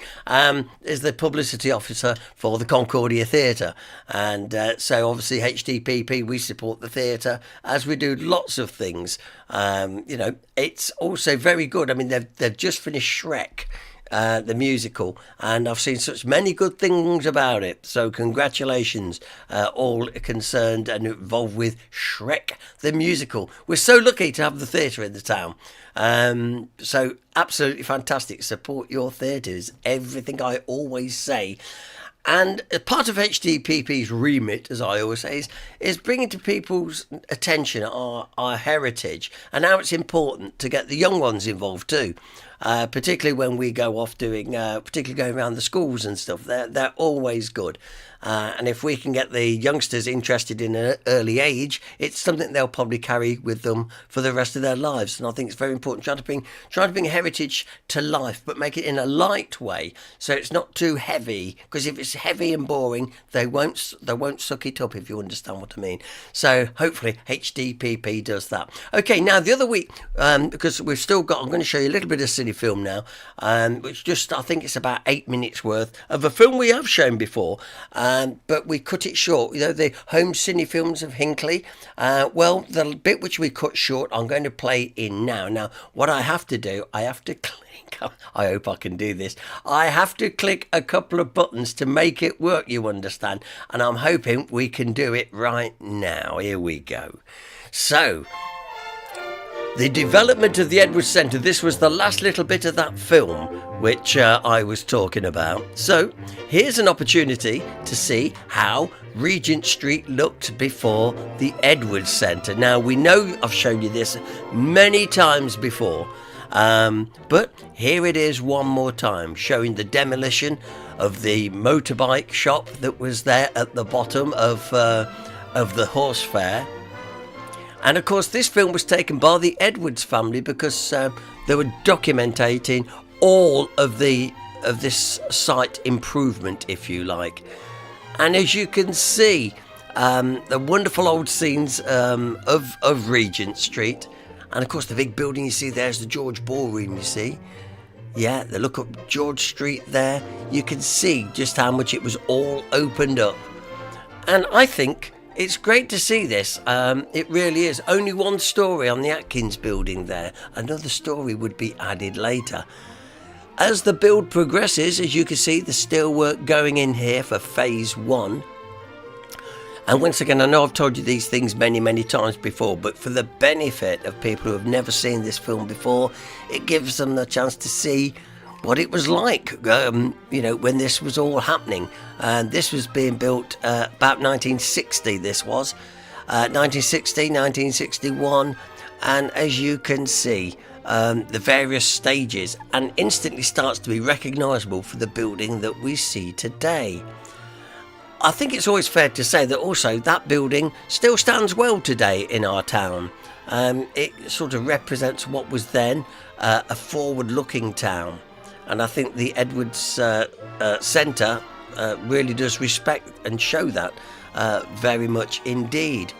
is the publicity officer for the Concordia Theatre, and so obviously HDPP, we support the theatre, as we do lots of things. You know, it's also very good. I mean, they've just finished Shrek, the musical, and I've seen such many good things about it. So congratulations, all concerned and involved with Shrek, the musical. We're so lucky to have the theatre in the town. So absolutely fantastic. Support your theatres. Everything I always say. And part of HDPP's remit, as I always say, is bringing to people's attention our heritage and how it's important to get the young ones involved too. Particularly when we go off doing, particularly going around the schools and stuff, they're always good. And if we can get the youngsters interested in an early age, it's something they'll probably carry with them for the rest of their lives. And I think it's very important trying to bring heritage to life, but make it in a light way, so it's not too heavy. Because if it's heavy and boring, they won't suck it up, if you understand what I mean. So hopefully HDPP does that. Okay, now the other week, because we've still got, I'm going to show you a little bit of cine film now, which just, I think it's about 8 minutes worth of a film we have shown before. But we cut it short. You know, the home cine films of Hinckley. Well, the bit which we cut short, I'm going to play in now. Now, what I have to do, I have to click. I hope I can do this. I have to click a couple of buttons to make it work, you understand? And I'm hoping we can do it right now. Here we go. So, the development of the Edwards Centre. This was the last little bit of that film which I was talking about. So here's an opportunity to see how Regent Street looked before the Edwards Centre. Now, we know I've shown you this many times before, but here it is one more time, showing the demolition of the motorbike shop that was there at the bottom of the horse fair. And of course, this film was taken by the Edwards family because they were documenting all of this site improvement, if you like. And as you can see, the wonderful old scenes of Regent Street. And of course, the big building you see there is the George Ballroom, you see. Yeah, the look up George Street there. You can see just how much it was all opened up. And I think it's great to see this. It really is. Only one story on the Atkins building there. Another story would be added later. As the build progresses, as you can see, the steelwork going in here for phase 1. And once again, I know I've told you these things many, many times before, but for the benefit of people who have never seen this film before, it gives them the chance to see what it was like, you know, when this was all happening. And this was being built about 1960, this was. 1960, 1961, and as you can see, the various stages, and instantly starts to be recognisable for the building that we see today. I think it's always fair to say that also that building still stands well today in our town. It sort of represents what was then a forward-looking town. And I think the Edwards Centre really does respect and show that very much indeed.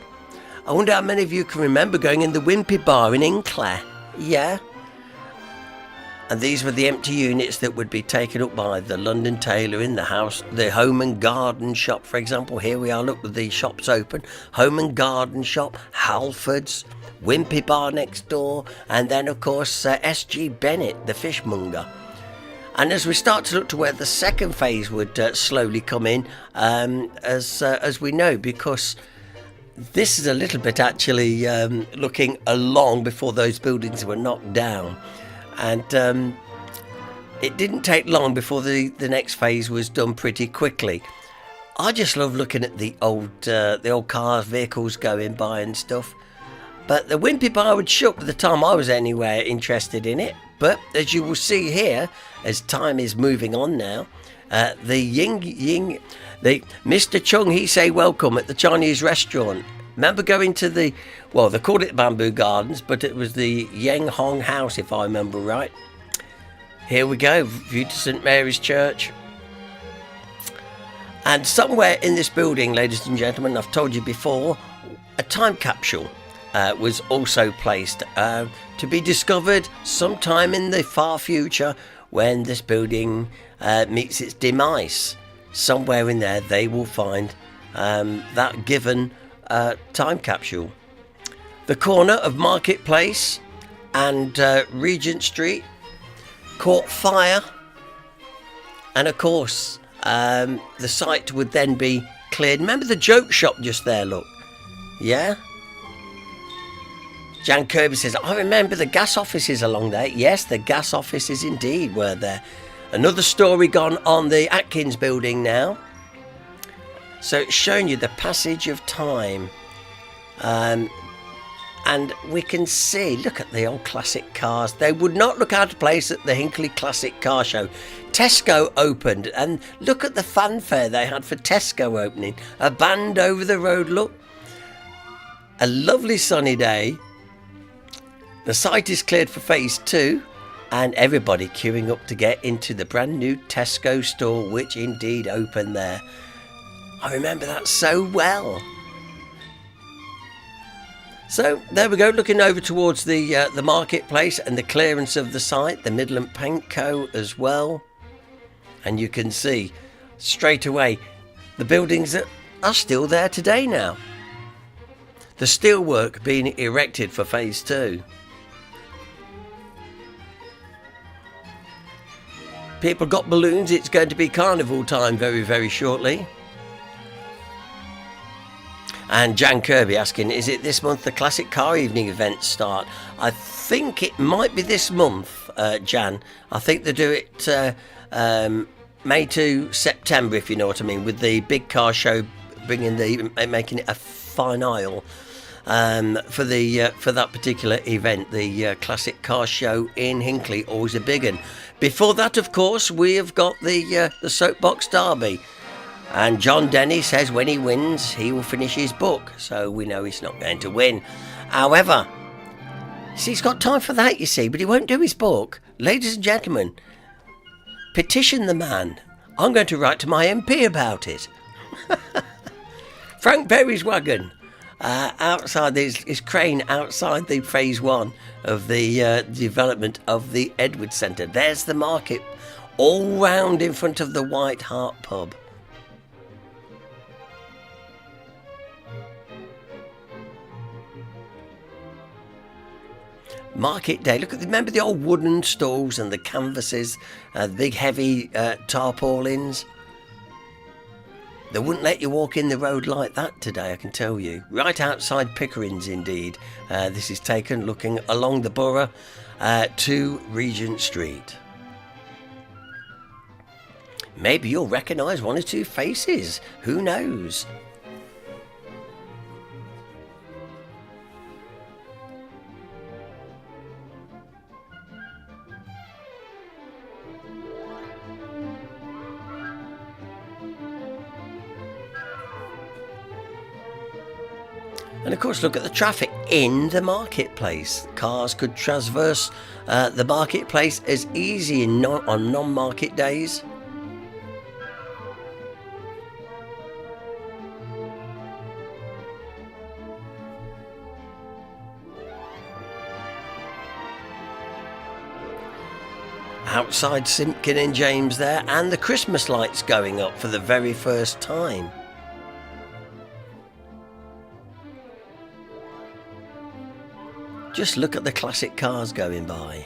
I wonder how many of you can remember going in the Wimpy Bar in Hinckley. Yeah. And these were the empty units that would be taken up by the London tailor in the house, the home and garden shop, for example. Here we are, look, the shop's open. Home and garden shop, Halford's, Wimpy Bar next door, and then, of course, S.G. Bennett, the fishmonger. And as we start to look to where the second phase would slowly come in, as we know, because this is a little bit actually looking along before those buildings were knocked down. And it didn't take long before the next phase was done pretty quickly. I just love looking at the old cars, vehicles going by and stuff. But the Wimpy Bar would shut by the time I was anywhere interested in it. But as you will see here, as time is moving on now, the Mr. Chung, he say welcome at the Chinese restaurant. Remember going to they called it Bamboo Gardens, but it was the Yeng Hong House, if I remember right. here we go, view to St Mary's Church. And somewhere in this building, ladies and gentlemen, I've told you before, a time capsule was also placed to be discovered sometime in the far future when this building meets its demise. Somewhere in there they will find that given time capsule. The corner of Marketplace and Regent Street caught fire, and of course the site would then be cleared. Remember the joke shop just there, look? Yeah? Jan Kirby says, I remember the gas offices along there. Yes, the gas offices indeed were there. Another story gone on the Atkins building now. So it's showing you the passage of time. And we can see, look at the old classic cars. They would not look out of place at the Hinckley Classic Car Show. Tesco opened, and look at the fanfare they had for Tesco opening. A band over the road, look. A lovely sunny day. The site is cleared for phase 2, and everybody queuing up to get into the brand new Tesco store, which indeed opened there. I remember that so well. So there we go, looking over towards the marketplace and the clearance of the site, the Midland Paint Co as well. And you can see straight away the buildings that are still there today now. The steelwork being erected for phase 2. People got balloons, it's going to be carnival time very, very shortly. And Jan Kirby asking, is it this month the classic car evening events start? I think it might be this month, Jan. I think they do it May to September, if you know what I mean, with the big car show making it a fine aisle for that particular event. The classic car show in Hinckley, always a big one. Before that, of course, we have got the Soapbox Derby. And John Denny says when he wins, he will finish his book. So we know he's not going to win. However, see, he's got time for that, you see, but he won't do his book. Ladies and gentlemen, petition the man. I'm going to write to my MP about it. Frank Berry's wagon. Outside his crane outside the phase 1 of the development of the Edward Centre. There's the market all round in front of the White Hart pub. Market day. Look at remember the old wooden stalls and the canvases, the big heavy tarpaulins. They wouldn't let you walk in the road like that today, I can tell you. Right outside Pickering's, indeed. This is taken looking along the borough to Regent Street. Maybe you'll recognise one or two faces. Who knows? And of course, look at the traffic in the marketplace. Cars could traverse the marketplace as easy on non-market days. Outside Simpkin and James there, and the Christmas lights going up for the very first time. Just look at the classic cars going by.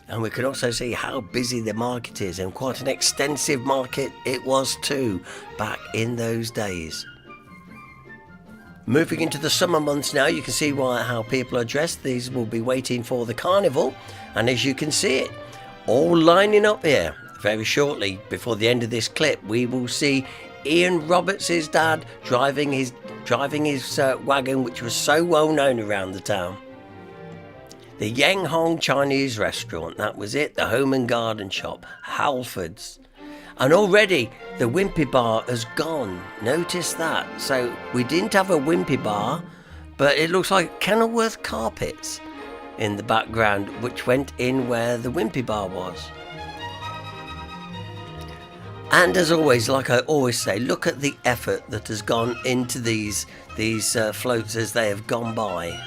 And we can also see how busy the market is, and quite an extensive market it was too back in those days. Moving into the summer months now, you can see how people are dressed. These will be waiting for the carnival, and as you can see it, all lining up here. Very shortly, before the end of this clip, we will see Ian Roberts' dad driving his wagon, which was so well known around the town. The Yang Hong Chinese restaurant, that was it. The Home and Garden shop, Halford's. And already the Wimpy Bar has gone. Notice that. So we didn't have a Wimpy Bar, but it looks like Kenilworth carpets in the background, which went in where the Wimpy Bar was. And as always, like I always say, look at the effort that has gone into these floats as they have gone by.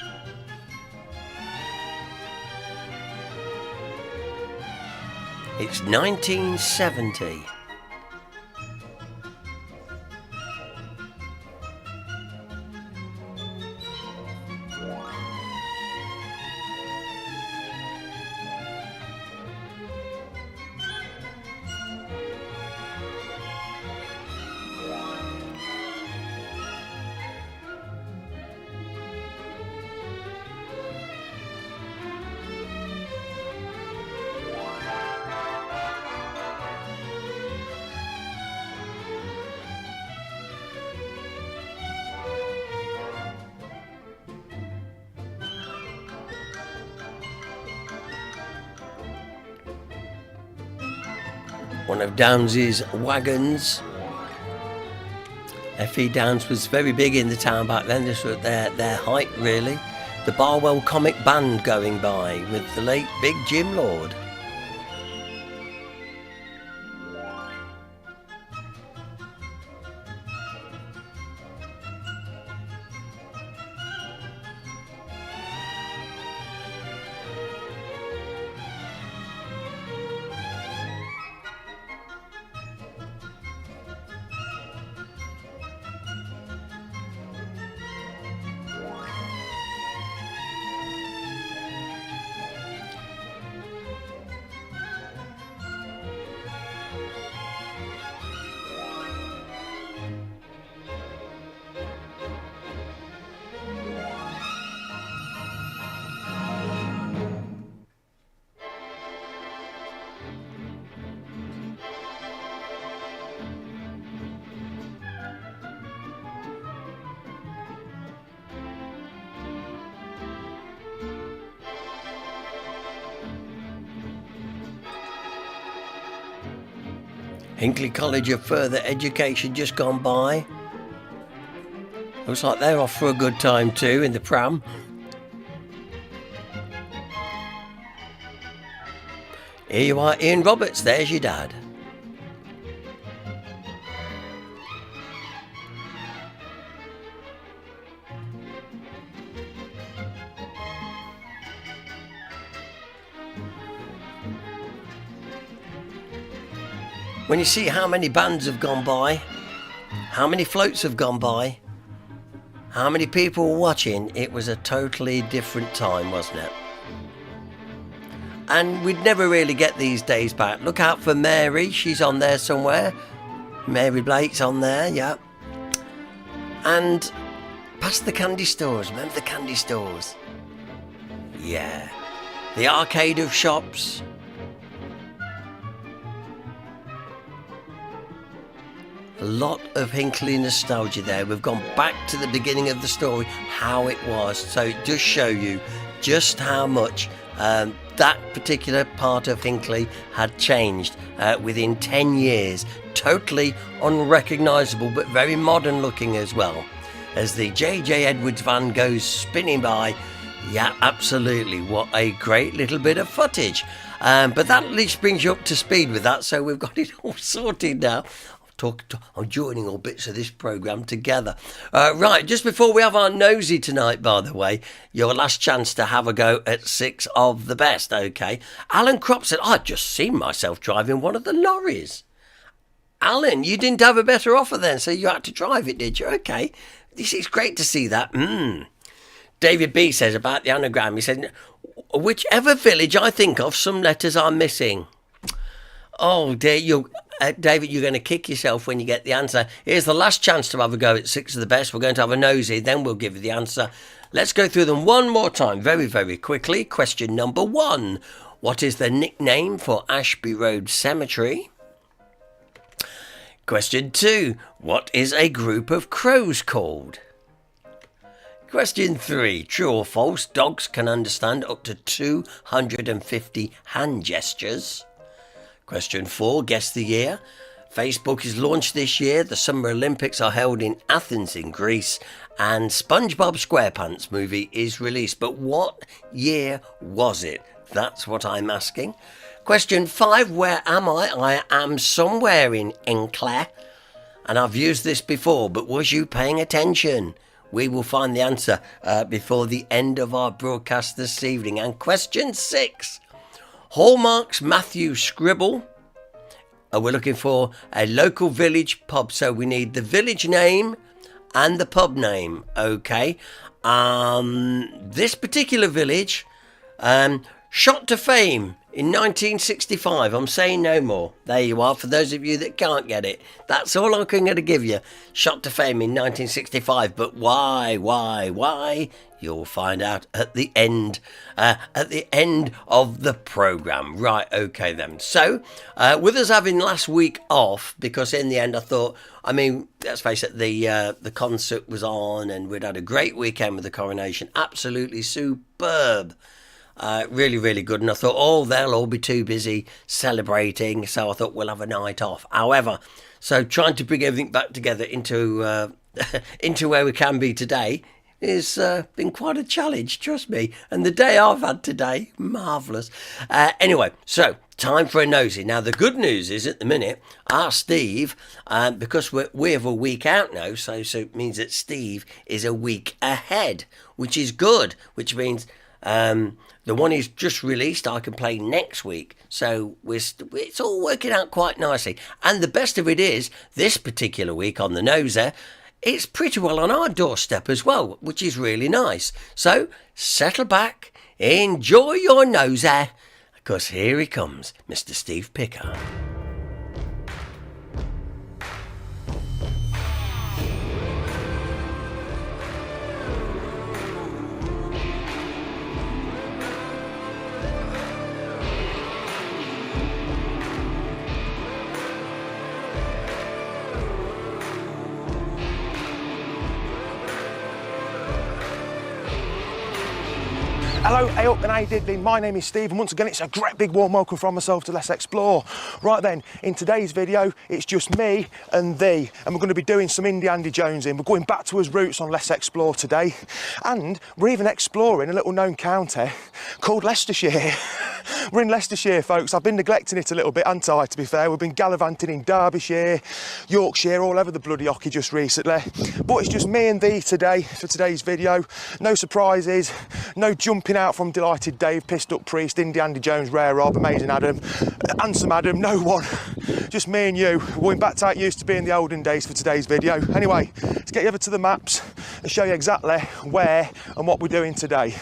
It's 1970. One of Downes's wagons. F.E. Downes was very big in the town back then. This was their height, really. The Barwell Comic Band going by with the late Big Jim Lord. Hinckley College of Further Education just gone by. Looks like they're off for a good time too in the pram. Here you are, Ian Roberts, there's your dad. When you see how many bands have gone by, how many floats have gone by, how many people were watching, it was a totally different time, wasn't it? And we'd never really get these days back. Look out for Mary, she's on there somewhere. Mary Blake's on there, yeah. And past the candy stores, remember the candy stores? Yeah. The arcade of shops. A lot of Hinckley nostalgia there. We've gone back to the beginning of the story, how it was. So it does show you just how much that particular part of Hinckley had changed within 10 years. Totally unrecognisable, but very modern looking as well. As the J.J. Edwards van goes spinning by, yeah, absolutely. What a great little bit of footage. But that at least brings you up to speed with that, so we've got it all sorted now. I'm joining all bits of this programme together. Right, just before we have our nosy tonight, by the way, your last chance to have a go at 6 of the best, OK? Alan Kropp said, I'd just seen myself driving one of the lorries. Alan, you didn't have a better offer then, so you had to drive it, did you? OK, this is great to see that. David B says about the anagram, he said, whichever village I think of, some letters are missing. Oh, dear, David, you're going to kick yourself when you get the answer. Here's the last chance to have a go at 6 of the best. We're going to have a nosy, then we'll give you the answer. Let's go through them one more time, very, very quickly. Question number 1. What is the nickname for Ashby Road Cemetery? Question 2. What is a group of crows called? Question 3. True or false? Dogs can understand up to 250 hand gestures. Question 4. Guess the year. Facebook is launched this year. The Summer Olympics are held in Athens in Greece. And SpongeBob SquarePants movie is released. But what year was it? That's what I'm asking. Question 5. Where am I? I am somewhere in Hinckley. And I've used this before, but was you paying attention? We will find the answer before the end of our broadcast this evening. And question 6. Hallmark's Matthew Scribble. We're looking for a local village pub. So we need the village name and the pub name. Okay. This particular village shot to fame in 1965. I'm saying no more. There you are. For those of you that can't get it, that's all I'm going to give you. Shot to fame in 1965. But why? You'll find out at the end. At the end of the programme. Right, okay then. So, with us having last week off, because in the end I thought, I mean, let's face it, the concert was on and we'd had a great weekend with the coronation. Absolutely superb. Really, really good. And I thought, they'll all be too busy celebrating. So I thought we'll have a night off. However, so trying to bring everything back together into where we can be today has been quite a challenge, trust me. And the day I've had today, marvellous. Anyway, so time for a nosy. Now, the good news is at the minute, our Steve, because we're a week out now, so it means that Steve is a week ahead, which is good, which means the one he's just released I can play next week. So it's all working out quite nicely. And the best of it is, this particular week on the Noser, it's pretty well on our doorstep as well, which is really nice. So settle back, enjoy your Noser, because here he comes, Mr. Steve Picker. Hello, hey up and hey diddly, my name is Steve and once again it's a great big warm welcome from myself to Let's Explore. Right then, in today's video it's just me and thee and we're going to be doing some Indiana Jonesing. We're going back to his roots on Let's Explore today and we're even exploring a little known county called Leicestershire. We're in Leicestershire, folks. I've been neglecting it a little bit, haven't I, to be fair. We've been gallivanting in Derbyshire, Yorkshire, all over the bloody hockey just recently. But it's just me and thee today for today's video. No surprises, no jumping out from Delighted Dave, Pissed Up Priest, Indiana Jones, Rare Rob, Amazing Adam, Handsome Adam, no one. Just me and you. We're going back to how it used to be in the olden days for today's video. Anyway, let's get you over to the maps and show you exactly where and what we're doing today.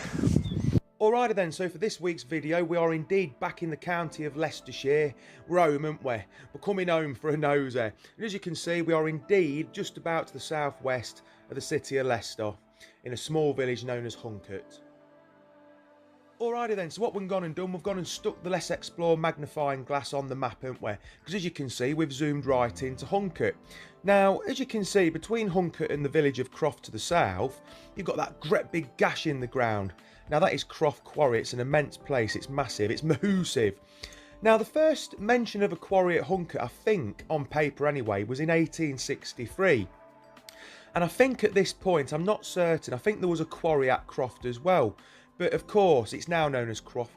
Alrighty then, so for this week's video, we are indeed back in the county of Leicestershire. We're home, aren't we? We're coming home for a nosy. And as you can see, we are indeed just about to the southwest of the city of Leicester, in a small village known as Hunkert. Alrighty then, so what we've gone and done, we've gone and stuck the Let's Explore magnifying glass on the map, haven't we? Because as you can see, we've zoomed right into Hunkert. Now, as you can see, between Hunkert and the village of Croft to the south, you've got that great big gash in the ground. Now that is Croft Quarry. It's an immense place, it's massive, it's massive. Now the first mention of a quarry at Hunkert, I think, on paper anyway, was in 1863. And I think at this point, I'm not certain, I think there was a quarry at Croft as well. But of course, it's now known as Croft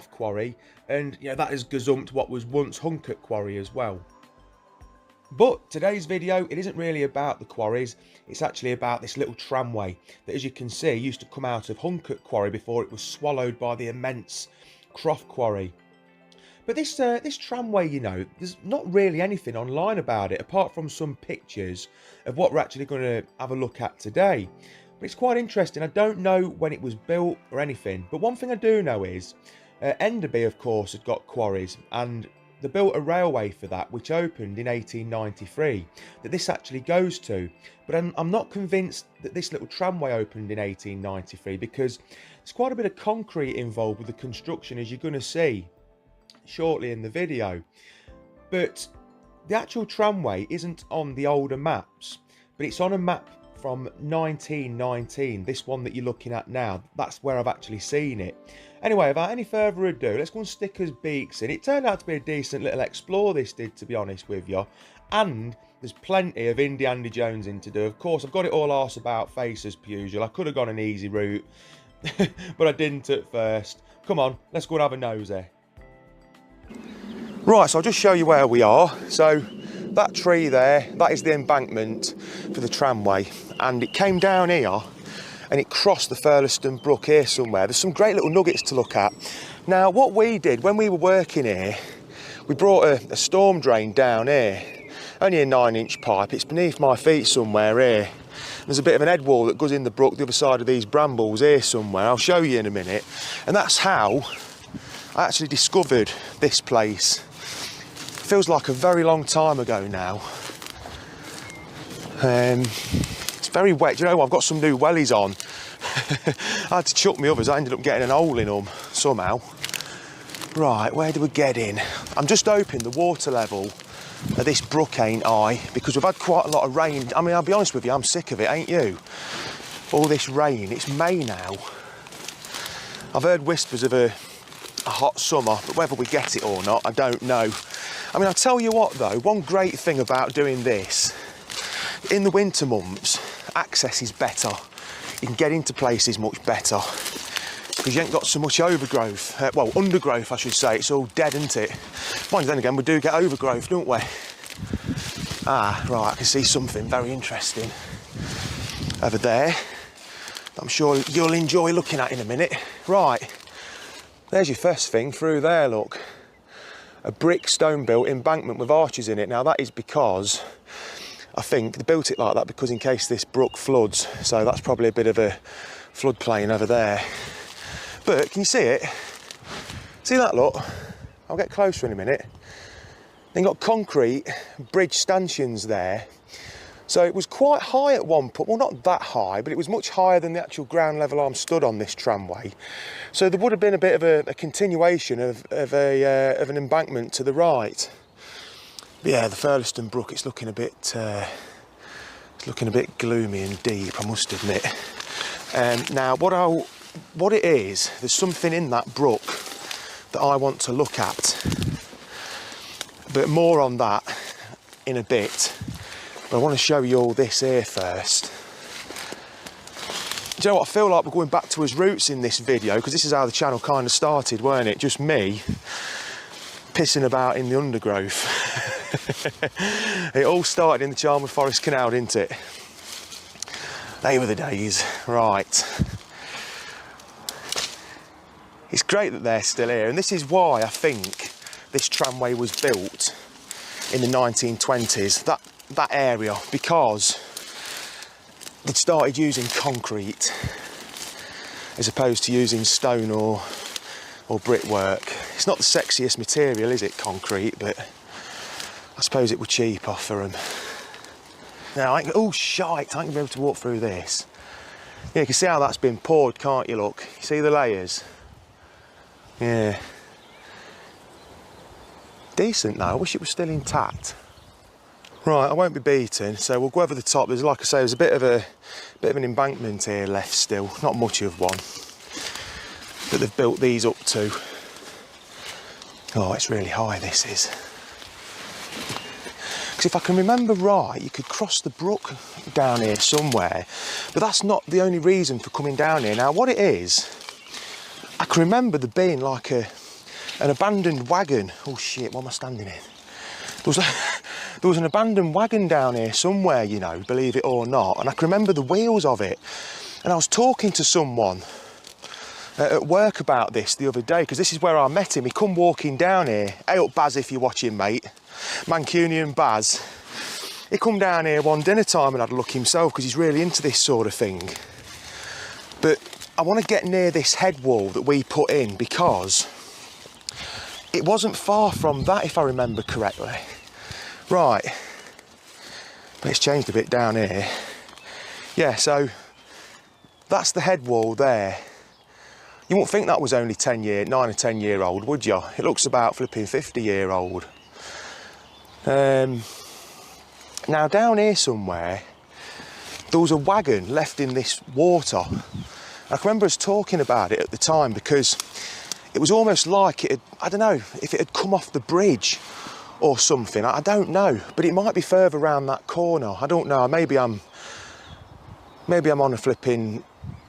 Quarry, and you know that has gazumped what was once Hunkert Quarry as well. But today's video, it isn't really about the quarries, it's actually about this little tramway that, as you can see, used to come out of Hunkert Quarry before it was swallowed by the immense Croft Quarry. But this tramway, you know, there's not really anything online about it, apart from some pictures of what we're actually going to have a look at today. But it's quite interesting. I don't know when it was built or anything, but one thing I do know is Enderby, of course, had got quarries, and they built a railway for that, which opened in 1893, that this actually goes to. But I'm not convinced that this little tramway opened in 1893, because there's quite a bit of concrete involved with the construction, as you're going to see shortly in the video. But the actual tramway isn't on the older maps, but it's on a map from 1919. This one that you're looking at now, that's where I've actually seen it. Anyway, without any further ado, let's go and stick us beaks in. It turned out to be a decent little explore, this did, to be honest with you. And there's plenty of Indiana Jones in to do. Of course, I've got it all arse about face as per usual. I could have gone an easy route, but I didn't at first. Come on, let's go and have a nosy. Right, so I'll just show you where we are. So that tree there, that is the embankment for the tramway. And it came down here and it crossed the Furleston Brook here somewhere. There's some great little nuggets to look at. Now, what we did when we were working here, we brought a storm drain down here. Only a 9-inch pipe. It's beneath my feet somewhere here. There's a bit of an head wall that goes in the brook the other side of these brambles here somewhere. I'll show you in a minute. And that's how I actually discovered this place. Feels like a very long time ago now. It's very wet. Do you know what? I've got some new wellies on. I had to chuck my others. I ended up getting an hole in them somehow. Right, where do we get in? I'm just hoping the water level of this brook ain't high, because we've had quite a lot of rain. I mean, I'll be honest with you, I'm sick of it, ain't you? All this rain. It's May now. I've heard whispers of a hot summer, but whether we get it or not, I don't know. I mean, I'll tell you what though, one great thing about doing this, in the winter months, access is better. You can get into places much better because you ain't got so much overgrowth. Well, undergrowth, I should say. It's all dead, isn't it? Mind you, then again, we do get overgrowth, don't we? Ah, right, I can see something very interesting over there that I'm sure you'll enjoy looking at in a minute. Right, there's your first thing through there, look. A brick stone-built embankment with arches in it. Now, that is because I think they built it like that because in case this brook floods, so that's probably a bit of a floodplain over there. But can you see it? See that, look? I'll get closer in a minute. Then got concrete bridge stanchions there. So it was quite high at one point. Well, not that high, but it was much higher than the actual ground level I'm stood on this tramway. So there would have been a bit of a continuation of an embankment to the right. But yeah, the Furleston Brook, it's looking a bit gloomy and deep, I must admit. Now, what it is, there's something in that brook that I want to look at. But more on that in a bit. But I want to show you all this here first. Do you know what? I feel like we're going back to his roots in this video, because this is how the channel kind of started, weren't it? Just me pissing about in the undergrowth. It all started in the Charnwood Forest Canal, didn't it? They were the days. Right. It's great that they're still here, and this is why I think this tramway was built in the 1920s, that area, because they'd started using concrete as opposed to using stone or brickwork. It's not the sexiest material, is it, concrete, but I suppose it were cheaper for them. Now, oh shite, I ain't gonna be able to walk through this. Yeah, you can see how that's been poured, can't you, look? You see the layers? Yeah. Decent though, I wish it was still intact. Right, I won't be beaten, so we'll go over the top. There's, like I say, there's a bit of an embankment here left still, not much of one, that they've built these up to. Oh, it's really high, this is. Because if I can remember right, you could cross the brook down here somewhere, but that's not the only reason for coming down here. Now, what it is, I can remember there being like an abandoned wagon. Oh shit, what am I standing in? There was an abandoned wagon down here somewhere, you know, believe it or not, and I can remember the wheels of it. And I was talking to someone at work about this the other day, because this is where I met him. He come walking down here. Hey up, Baz, if you're watching, mate. Mancunian Baz. He come down here one dinner time and had a look himself, because he's really into this sort of thing. But I want to get near this head wall that we put in, because it wasn't far from that, if I remember correctly. Right, but it's changed a bit down here. Yeah, so that's the head wall there. You wouldn't think that was only 9 or 10 year old, would you? It looks about flipping 50-year-old. Now down here somewhere, there was a wagon left in this water. I can remember us talking about it at the time because it was almost like it had, I don't know, if it had come off the bridge or something. I don't know, but it might be further around that corner. I don't know. Maybe I'm on a flipping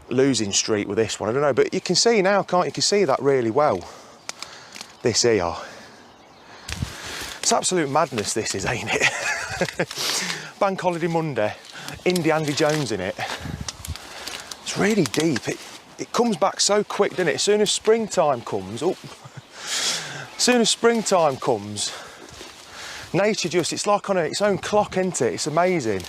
losing streak with this one. I don't know, but you can see now, can't you? You can see that really well. This here. It's absolute madness. This is, ain't it? Bank Holiday Monday. Andy Jones in it. It's really deep. It comes back so quick, doesn't it? As soon as springtime comes, nature just, it's like on its own clock, isn't it? It's amazing.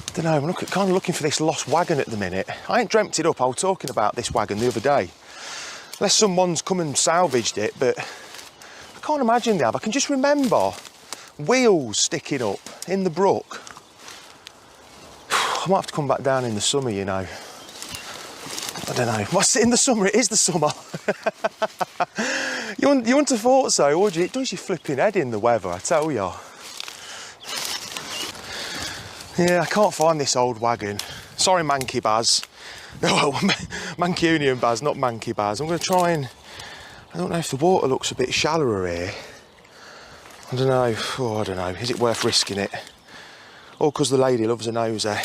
I don't know, I'm kind of looking for this lost wagon at the minute. I ain't dreamt it up. I was talking about this wagon the other day. Unless someone's come and salvaged it, but I can't imagine they have. I can just remember wheels sticking up in the brook. I might have to come back down in the summer, you know. I don't know. What's it in the summer? It is the summer. You wouldn't have thought so, would you? It does your flipping head in the weather, I tell you. Yeah, I can't find this old wagon. Sorry, Manky Baz. No, Mancunian Baz, not Manky Baz. I'm going to try and... I don't know if the water looks a bit shallower here. I don't know. Oh, I don't know. Is it worth risking it? All because the lady loves a nosy.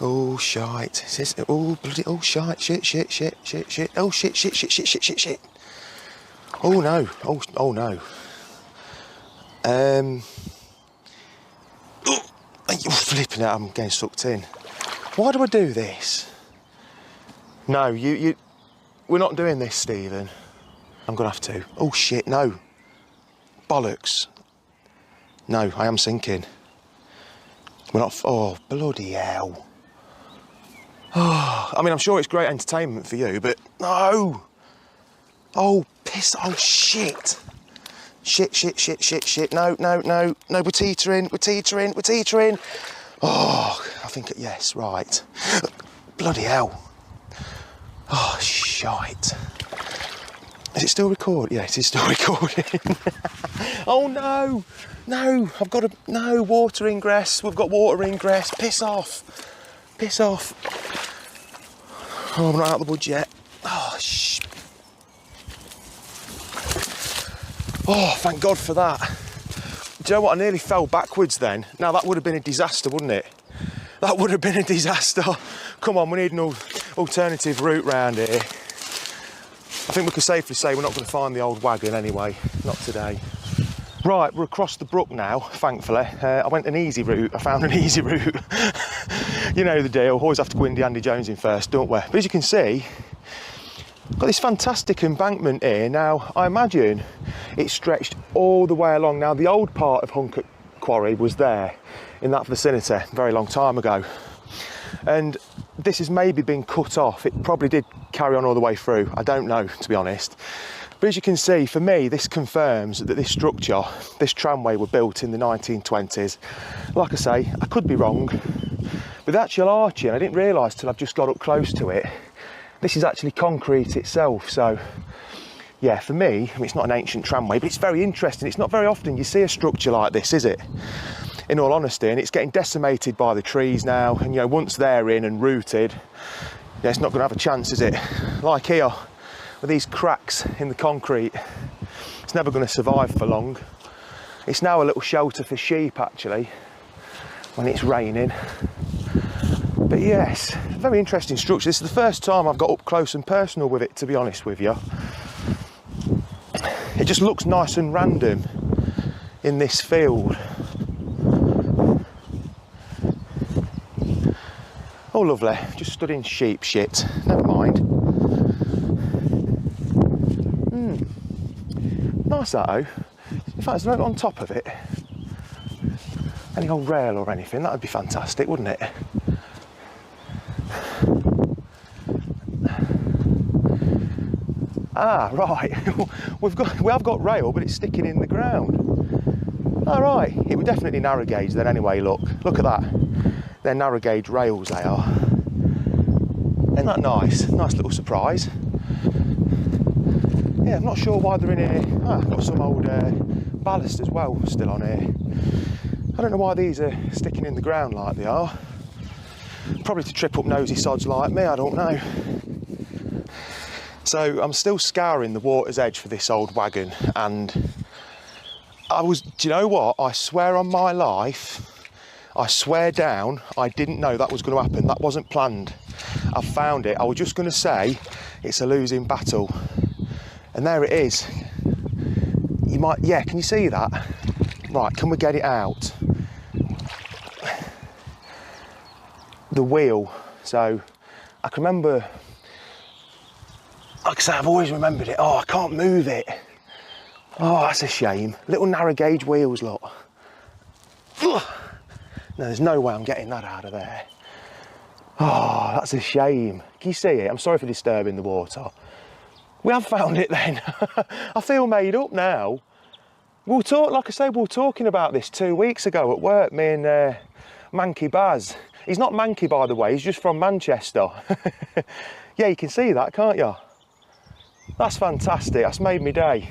Oh, shite. Oh, bloody... Oh, shite. Shit. Oh, shit. Oh, no. Oh, no. You're flipping out. I'm getting sucked in. Why do I do this? No, we're not doing this, Stephen. I'm gonna have to. Oh shit, no. Bollocks. No, I am sinking. We're not, oh, bloody hell. Oh, I mean, I'm sure it's great entertainment for you, but no. Oh, piss, oh shit. Shit. No, we're teetering. Oh, I think, yes, right. Bloody hell. Oh, shite. Is it still recording? Yeah, it is still recording. Oh, no, I've got no, water ingress. We've got water ingress. Piss off. Oh, I'm not out of the woods yet. Oh, oh, thank God for that. Do you know what? I nearly fell backwards then. Now, that would have been a disaster, wouldn't it? That would have been a disaster. Come on, we need an alternative route round here. I think we can safely say we're not going to find the old wagon anyway. Not today. Right, we're across the brook now, thankfully. I went an easy route. I found an easy route. You know the deal. Always have to go Andy Jones in first, don't we? But as you can see, got this fantastic embankment here. Now, I imagine it stretched all the way along. Now, the old part of Hinckley Quarry was there in that vicinity a very long time ago. And this has maybe been cut off. It probably did carry on all the way through. I don't know, to be honest. But as you can see, for me, this confirms that this structure, this tramway, were built in the 1920s. Like I say, I could be wrong. But the actual arching, I didn't realise till I've just got up close to it. This is actually concrete itself, so yeah, for me, I mean, it's not an ancient tramway, but it's very interesting. It's not very often you see a structure like this, is it? In all honesty, and it's getting decimated by the trees now, and you know, once they're in and rooted, yeah, it's not going to have a chance, is it? Like here, with these cracks in the concrete, it's never going to survive for long. It's now a little shelter for sheep, actually, when it's raining. But yes, very interesting structure. This is the first time I've got up close and personal with it, to be honest with you. It just looks nice and random in this field. Oh, lovely. Just stood in sheep shit. Never mind. Nice that, though. In fact, there's no on top of it. Any old rail or anything, that would be fantastic, wouldn't it? Ah, right. we have got rail, but it's sticking in the ground. All right. It would definitely narrow gauge then anyway, look at that. They're narrow gauge rails, they are. Isn't that nice? Nice little surprise. Yeah, I'm not sure why they're in here. Ah, I've got some old ballast as well still on here. I don't know why these are sticking in the ground like they are. Probably to trip up nosy sods like me, I don't know. So I'm still scouring the water's edge for this old wagon, and do you know what? I swear on my life, I swear down, I didn't know that was going to happen. That wasn't planned. I found it. I was just going to say it's a losing battle. And there it is. You might, yeah, can you see that? Right, can we get it out? The wheel. So I can remember, like I say, I've always remembered it. Oh, I can't move it. Oh, that's a shame. Little narrow gauge wheels, look. Ugh. No, there's no way I'm getting that out of there. Oh, that's a shame. Can you see it? I'm sorry for disturbing the water. We have found it then. I feel made up now. Like I say, we were talking about this 2 weeks ago at work, me and Manky Baz. He's not Manky, by the way, he's just from Manchester. Yeah, you can see that, can't you? That's fantastic, that's made me day.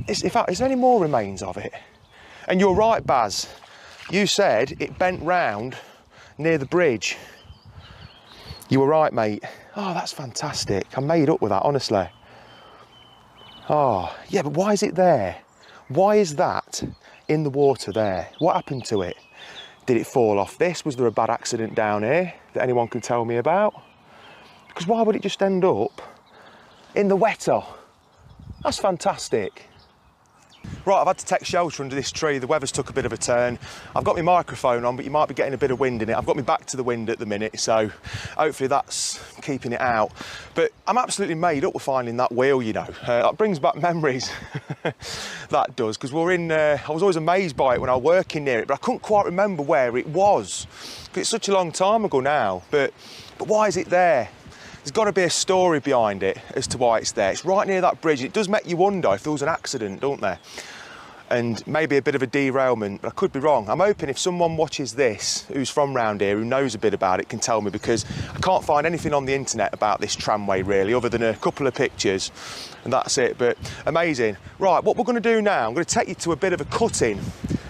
In fact, is there any more remains of it? And you're right, Baz. You said it bent round near the bridge. You were right, mate. Oh, that's fantastic. I'm made up with that, honestly. Oh, yeah, but why is it there? Why is that in the water there? What happened to it? Did it fall off this? Was there a bad accident down here that anyone can tell me about? Because why would it just end up in the wetter? That's fantastic. Right, I've had to take shelter under this tree. The weather's took a bit of a turn. I've got my microphone on, but you might be getting a bit of wind in it. I've got my back to the wind at the minute, so hopefully that's keeping it out. But I'm absolutely made up with finding that wheel, you know. That brings back memories. That does, because I was always amazed by it when I was working near it, but I couldn't quite remember where it was. Because it's such a long time ago now. But why is it there? There's got to be a story behind it as to why it's there. It's right near that bridge. It does make you wonder if there was an accident, don't there? And maybe a bit of a derailment, but I could be wrong. I'm hoping if someone watches this, who's from round here, who knows a bit about it, can tell me, because I can't find anything on the internet about this tramway really, other than a couple of pictures, and that's it. But amazing. Right, what we're going to do now, I'm going to take you to a bit of a cut-in,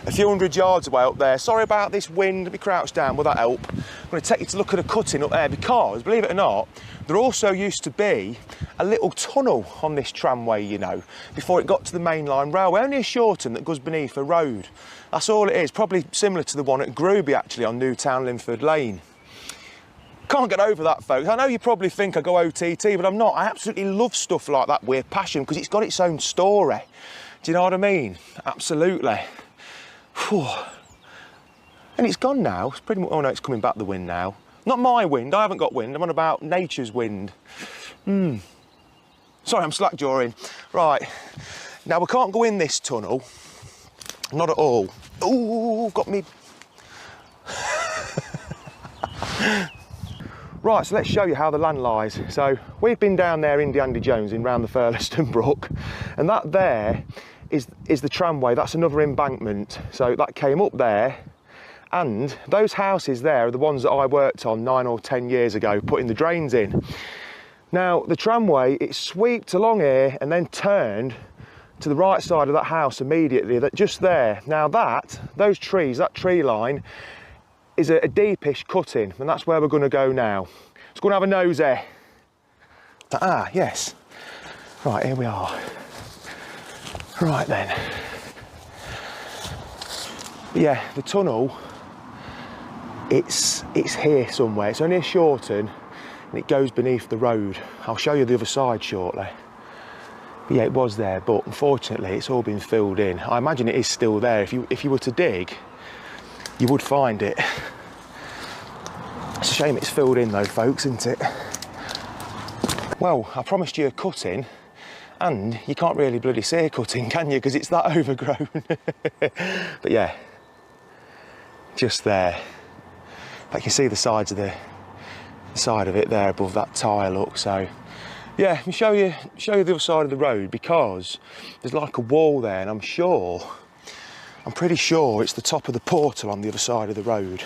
a few hundred yards away up there. Sorry about this wind, let me crouch down, will that help? I'm going to take you to look at a cut-in up there, because, believe it or not, there also used to be a little tunnel on this tramway, you know, before it got to the mainline railway, only a shorten that goes beneath a road. That's all it is, probably similar to the one at Groby actually on Newtown Linford Lane. Can't get over that, folks. I know you probably think I go OTT, but I'm not. I absolutely love stuff like that with passion, because it's got its own story. Do you know what I mean? Absolutely. Whew. And it's gone now. It's pretty much, oh no, it's coming back the wind now. Not my wind, I haven't got wind, I'm on about nature's wind. Sorry, I'm slack jawing. Right, now we can't go in this tunnel, not at all. Ooh, got me. Right, so let's show you how the land lies. So we've been down there in Andy Jones in round the Furleston Brook, and that there is the tramway. That's another embankment. So that came up there. And those houses there are the ones that I worked on 9 or 10 years ago, putting the drains in. Now, the tramway, it sweeped along here and then turned to the right side of that house immediately, just there. Now those trees, that tree line, is a deepish cut-in, and that's where we're going to go now. Let's go and have a nosy. Ah, yes. Right, here we are. Right then. Yeah, the tunnel, it's here somewhere. It's only a shorten and it goes beneath the road. I'll show you the other side shortly. But yeah, it was there, but unfortunately it's all been filled in. I imagine it is still there. If you were to dig, you would find it. It's a shame it's filled in though, folks, isn't it? Well, I promised you a cut-in, and you can't really bloody see a cut-in, can you? Because it's that overgrown. But yeah, just there. I can see the sides of the side of it there above that tyre, look. So yeah, let me show you the other side of the road, because there's like a wall there, and I'm pretty sure it's the top of the portal on the other side of the road.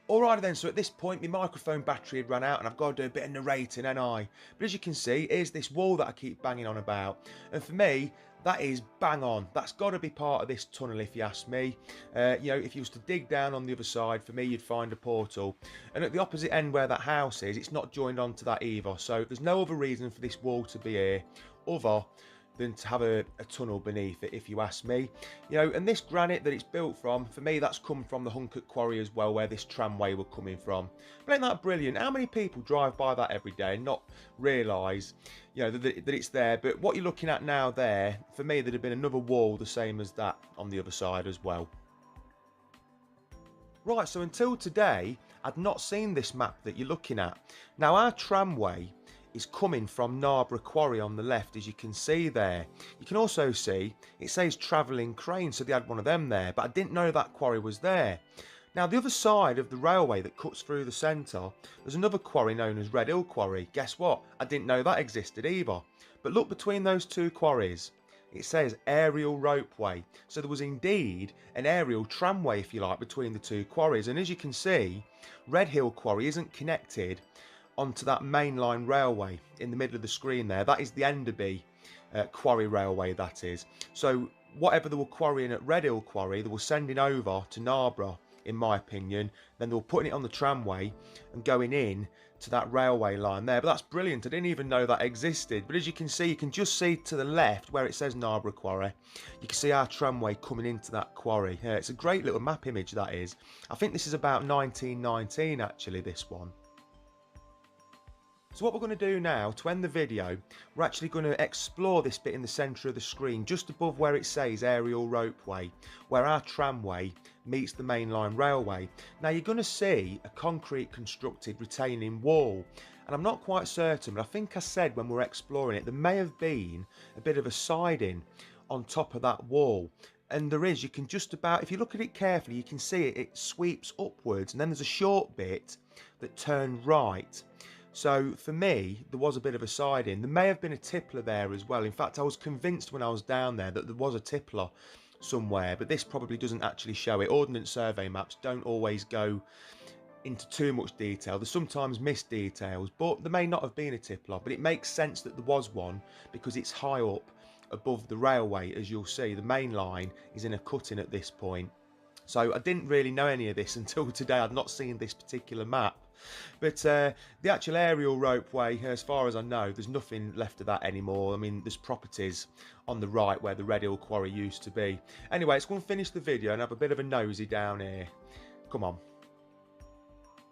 Alrighty then, so at this point my microphone battery had run out and I've got to do a bit of narrating, ain't I? But as you can see, here's this wall that I keep banging on about. And for me, That is bang on. That's got to be part of this tunnel if you ask me. You know, if you was to dig down on the other side, for me you'd find a portal. And at the opposite end where that house is, it's not joined onto that either. So there's no other reason for this wall to be here other than to have a tunnel beneath it, if you ask me. You know, and this granite that it's built from, for me, that's come from the Hinckley quarry as well, where this tramway were coming from. But ain't that brilliant? How many people drive by that every day and not realise, you know, that it's there? But what you're looking at now there, for me, there'd have been another wall the same as that on the other side as well. Right, so until today, I'd not seen this map that you're looking at. Now, our tramway is coming from Narborough Quarry on the left, as you can see there. You can also see it says travelling crane, so they had one of them there, but I didn't know that quarry was there. Now, the other side of the railway that cuts through the centre, there's another quarry known as Red Hill Quarry. Guess what? I didn't know that existed either. But look between those two quarries. It says aerial ropeway. So there was indeed an aerial tramway, if you like, between the two quarries. And as you can see, Red Hill Quarry isn't connected onto that mainline railway in the middle of the screen there. That is the Enderby quarry railway, that is. So whatever they were quarrying at Red Hill Quarry, they were sending over to Narborough, in my opinion. Then they were putting it on the tramway and going in to that railway line there. But that's brilliant. I didn't even know that existed. But as you can see, you can just see to the left where it says Narborough Quarry, you can see our tramway coming into that quarry. Yeah, it's a great little map image, that is. I think this is about 1919 actually, this one. So what we're going to do now, to end the video, we're actually going to explore this bit in the centre of the screen, just above where it says aerial ropeway, where our tramway meets the mainline railway. Now you're going to see a concrete constructed retaining wall, and I'm not quite certain, but I think I said when we were exploring it, there may have been a bit of a siding on top of that wall. And there is, you can just about, if you look at it carefully, you can see it sweeps upwards, and then there's a short bit that turned right. So for me, there was a bit of a siding. There may have been a tippler there as well. In fact, I was convinced when I was down there that there was a tippler somewhere, but this probably doesn't actually show it. Ordnance survey maps don't always go into too much detail. They sometimes miss details, but there may not have been a tippler, but it makes sense that there was one because it's high up above the railway. As you'll see, the main line is in a cutting at this point. So I didn't really know any of this until today. I'd not seen this particular map. But the actual aerial ropeway, as far as I know, there's nothing left of that anymore. I mean, there's properties on the right where the Red Hill Quarry used to be. Anyway, let's go and finish the video and have a bit of a nosy down here. Come on.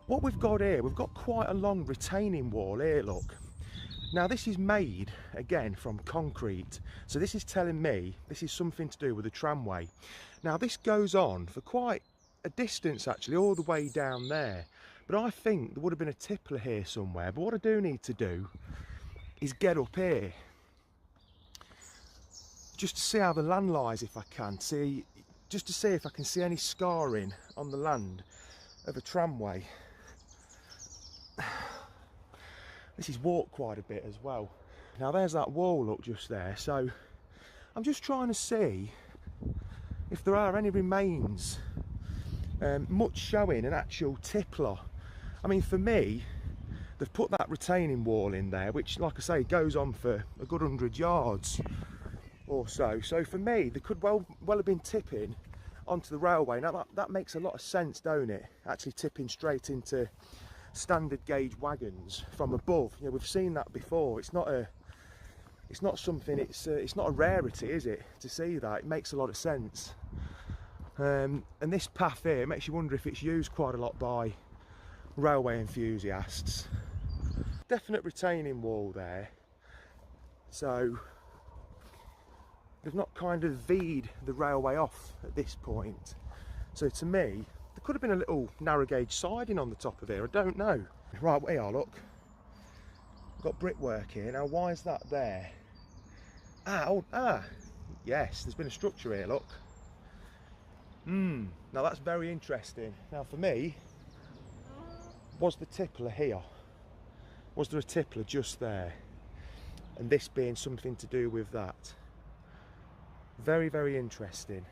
What we've got here, we've got quite a long retaining wall here, look. Now this is made, again, from concrete. So this is telling me this is something to do with the tramway. Now this goes on for quite a distance actually, all the way down there. But I think there would have been a tippler here somewhere. But what I do need to do is get up here, just to see how the land lies if I can. Just to see if I can see any scarring on the land of a tramway. This is walked quite a bit as well. Now there's that wall, look, just there. So I'm just trying to see if there are any remains, much showing an actual tippler. I mean, for me, they've put that retaining wall in there, which, like I say, goes on for a good 100 yards or so. So for me, they could well have been tipping onto the railway. Now that makes a lot of sense, don't it? Actually tipping straight into standard gauge wagons from above. You know, we've seen that before. It's not something, it's not a rarity, is it, to see that? It makes a lot of sense. And this path here makes you wonder if it's used quite a lot by railway enthusiasts. Definite retaining wall there. So they've not kind of V'd the railway off at this point. So to me, there could have been a little narrow gauge siding on the top of here, I don't know. Right, here, look. We've got brickwork here. Now, why is that there? Yes, there's been a structure here, look. Now that's very interesting. Now for me, was the tippler here? Was there a tippler just there? And this being something to do with that. Very, very interesting.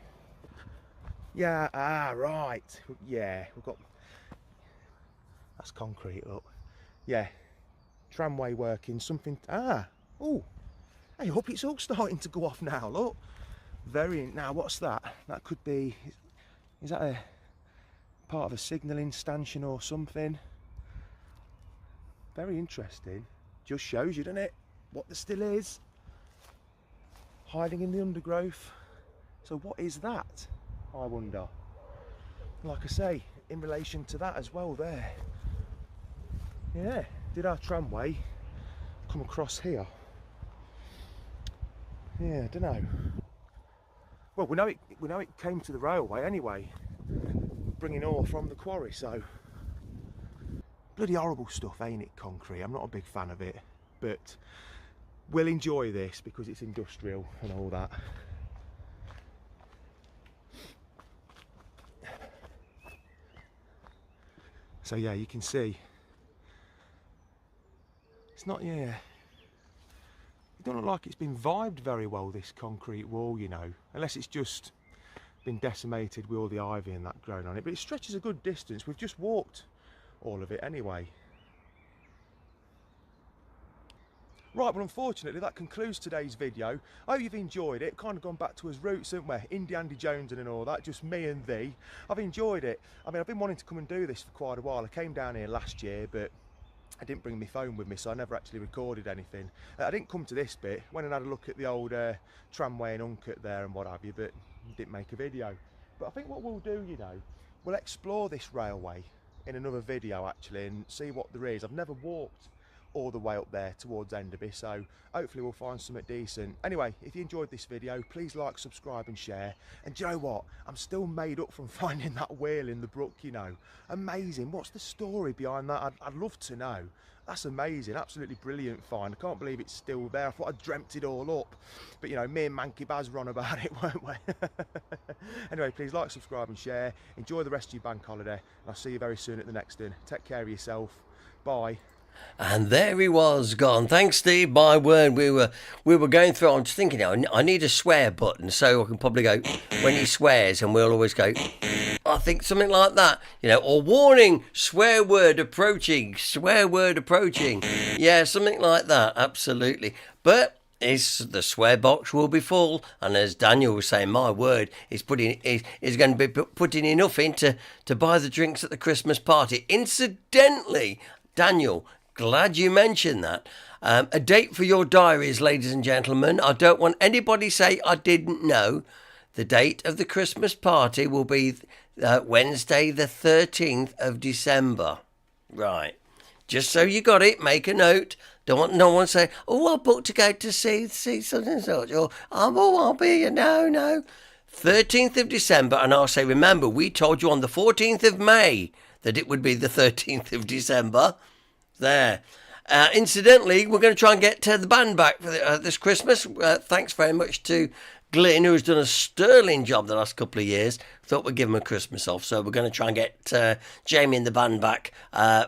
Yeah, right. Yeah, we've got... That's concrete, look. Yeah. Tramway working, something... Oh! Hey, up, it's all starting to go off now, look. Now, what's that? That could be, is that a part of a signalling stanchion or something? Very interesting. Just shows you, doesn't it, what there still is. Hiding in the undergrowth. So what is that, I wonder? Like I say, in relation to that as well there. Yeah, did our tramway come across here? Yeah, I don't know. Well, we know it came to the railway anyway, bringing ore from the quarry, so bloody horrible stuff, ain't it, concrete? I'm not a big fan of it, but we'll enjoy this because it's industrial and all that. So yeah, you can see it's not, yeah, it don't look like it's been vibed very well, this concrete wall, you know, unless it's just been decimated with all the ivy and that growing on it, but it stretches a good distance. We've just walked all of it anyway. Right, well, unfortunately that concludes today's video. I hope you've enjoyed it. Kind of gone back to his roots, haven't we? Andy Jones and all that, just me and thee. I've enjoyed it. I mean, I've been wanting to come and do this for quite a while. I came down here last year, but I didn't bring my phone with me, so I never actually recorded anything. I didn't come to this bit. Went and had a look at the old tramway and Uncut there and what have you, but didn't make a video. But I think what we'll do, you know, we'll explore this railway in another video actually and see what there is. I've never walked all the way up there towards Enderby, so hopefully we'll find something decent. Anyway, if you enjoyed this video, please like, subscribe and share. And do you know what, I'm still made up from finding that wheel in the brook, you know. Amazing. What's the story behind that? I'd love to know. That's amazing, absolutely brilliant find. I can't believe it's still there. I thought I'd dreamt it all up, but you know, me and Manky Baz were on about it, weren't we? Anyway, please like, subscribe and share. Enjoy the rest of your bank holiday, and I'll see you very soon at the next one. Take care of yourself. Bye. And there he was, gone. Thanks, Steve. My word, we were going through. I'm just thinking, I need a swear button, so I can probably go when he swears, and we'll always go. I think something like that, you know, or warning, swear word approaching, swear word approaching. Yeah, something like that. Absolutely. But the swear box will be full, and as Daniel was saying, my word, he's going to be putting enough in to buy the drinks at the Christmas party. Incidentally, Daniel, glad you mentioned that. A date for your diaries, ladies and gentlemen. I don't want anybody say I didn't know. The date of the Christmas party will be Wednesday the 13th of December. Right. Just so you got it, make a note. Don't want no one say, oh, I booked to go to see such and such. Or, I'll be here. No. 13th of December. And I'll say, remember, we told you on the 14th of May that it would be the 13th of December. There. Incidentally, we're going to try and get the band back for this Christmas. Thanks very much to Glyn, who's done a sterling job the last couple of years. Thought we'd give him a Christmas off, so we're going to try and get Jamie and the band back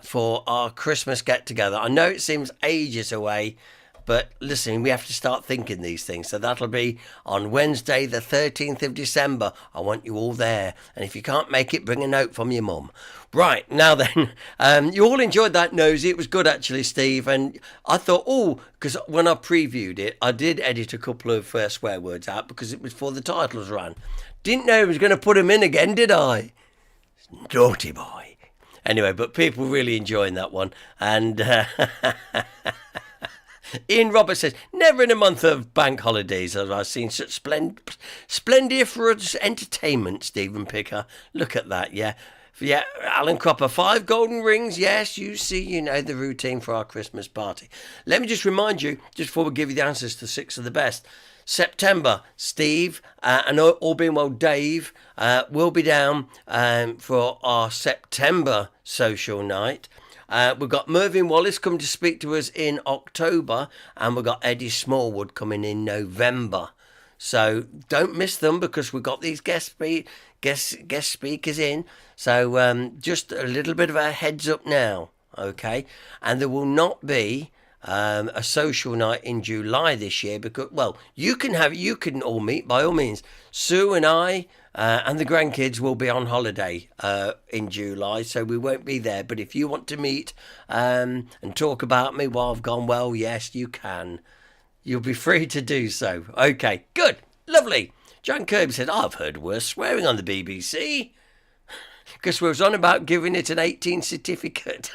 for our Christmas get-together. I know it seems ages away, but listen, we have to start thinking these things. So that'll be on Wednesday, the 13th of December. I want you all there. And if you can't make it, bring a note from your mum. Right, now then, you all enjoyed that nosy. It was good, actually, Steve. And I thought, because when I previewed it, I did edit a couple of swear words out because it was before the titles ran. Didn't know he was going to put them in again, did I? Naughty boy. Anyway, but people really enjoying that one. And Ian Roberts says, never in a month of bank holidays have I seen such splendiferous entertainment, Stephen Picker. Look at that, yeah. Yeah, Alan Cropper, 5 golden rings. Yes, you see, you know the routine for our Christmas party. Let me just remind you, just before we give you the answers to 6 of the best. September, Steve and all being well, Dave will be down for our September social night. We've got Mervyn Wallace coming to speak to us in October, and we've got Eddie Smallwood coming in November. So don't miss them because we've got these guest speakers in. So just a little bit of a heads up now, okay? And there will not be a social night in July this year because, well, you can all meet by all means. Sue and I and the grandkids will be on holiday in July, so we won't be there. But if you want to meet and talk about me while I've gone, well, yes, you can. you'll be free to do so. Okay, good, lovely. John Kirby said, I've heard worse swearing on the BBC. Because we was on about giving it an 18 certificate.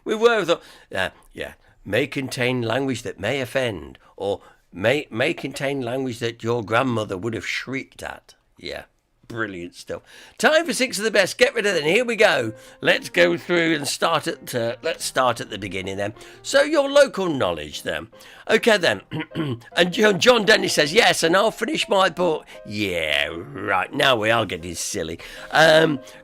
We were, thought, yeah, may contain language that may offend, or may contain language that your grandmother would have shrieked at. Yeah, brilliant stuff. Time for 6 of the best. Get rid of them. Here we go. Let's go through and let's start at the beginning then. So your local knowledge then. Okay then. And John Dennis says, yes, and I'll finish my book. Yeah, right. Now we are getting silly.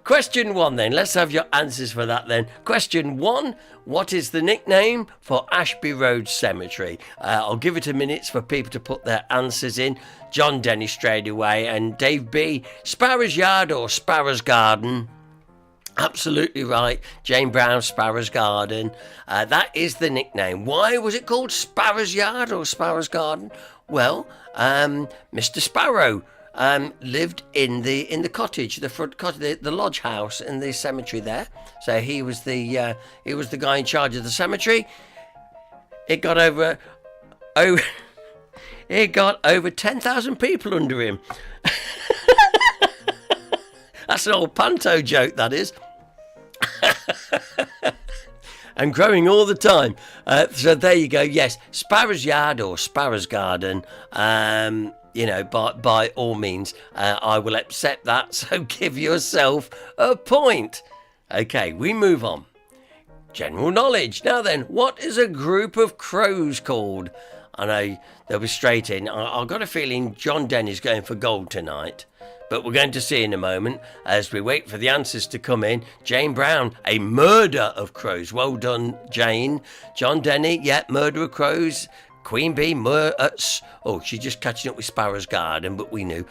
Question 1 then. Let's have your answers for that then. Question 1. What is the nickname for Ashby Road Cemetery? I'll give it a minute for people to put their answers in. John Dennis straight away, and Dave B. Sparrow's Yard or Sparrow's Garden? Absolutely right. Jane Brown, Sparrow's Garden. That is the nickname. Why was it called Sparrow's Yard or Sparrow's Garden? Well, Mr. Sparrow lived in the cottage, the front cottage, the lodge house in the cemetery there. So he was the guy in charge of the cemetery. It got over 10,000 people under him. That's an old Panto joke, that is. And growing all the time. So there you go. Yes, Sparrow's Yard or Sparrow's Garden. By all means, I will accept that. So give yourself a point. Okay, we move on. General knowledge. Now then, what is a group of crows called? I know they'll be straight in. I've got a feeling John Denny's going for gold tonight. But we're going to see in a moment as we wait for the answers to come in. Jane Brown, a murder of crows. Well done, Jane. John Denny, yeah, murder of crows. Queen Bee, she's just catching up with Sparrow's Garden, but we knew.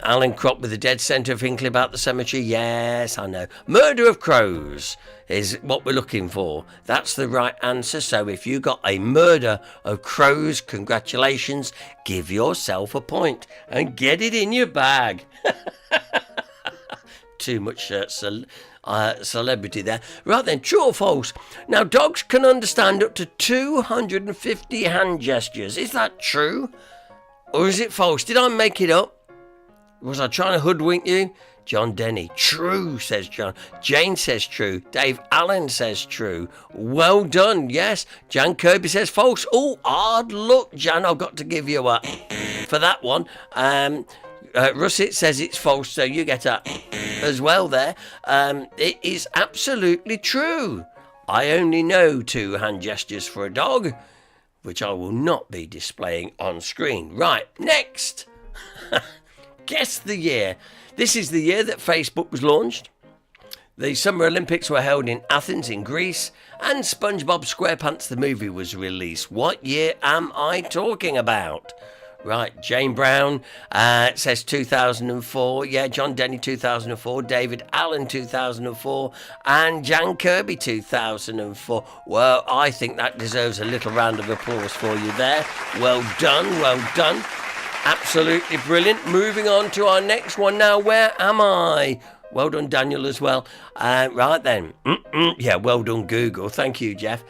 Alan Crop with the dead centre of Hinckley about the cemetery. Yes, I know. Murder of crows is what we're looking for. That's the right answer. So if you got a murder of crows, congratulations. Give yourself a point and get it in your bag. Too much celebrity there. Right then, true or false? Now, dogs can understand up to 250 hand gestures. Is that true? Or is it false? Did I make it up? Was I trying to hoodwink you? John Denny. True, says John. Jane says true. Dave Allen says true. Well done, yes. Jan Kirby says false. Oh, hard luck, Jan. I've got to give you a for that one. Russet says it's false, so you get a as well there. It is absolutely true. I only know 2 hand gestures for a dog, which I will not be displaying on screen. Right, next. Guess the year. This is the year that Facebook was launched. The Summer Olympics were held in Athens in Greece, and SpongeBob SquarePants the movie was released. What year am I talking about? Right, Jane Brown says 2004. Yeah, John Denny 2004. David Allen 2004. And Jan Kirby 2004. Well, I think that deserves a little round of applause for you there. Well done, well done. Absolutely brilliant. Moving on to our next one now. Where am I? Well done, Daniel, as well. Right then. Yeah, well done, Google. Thank you, Jeff.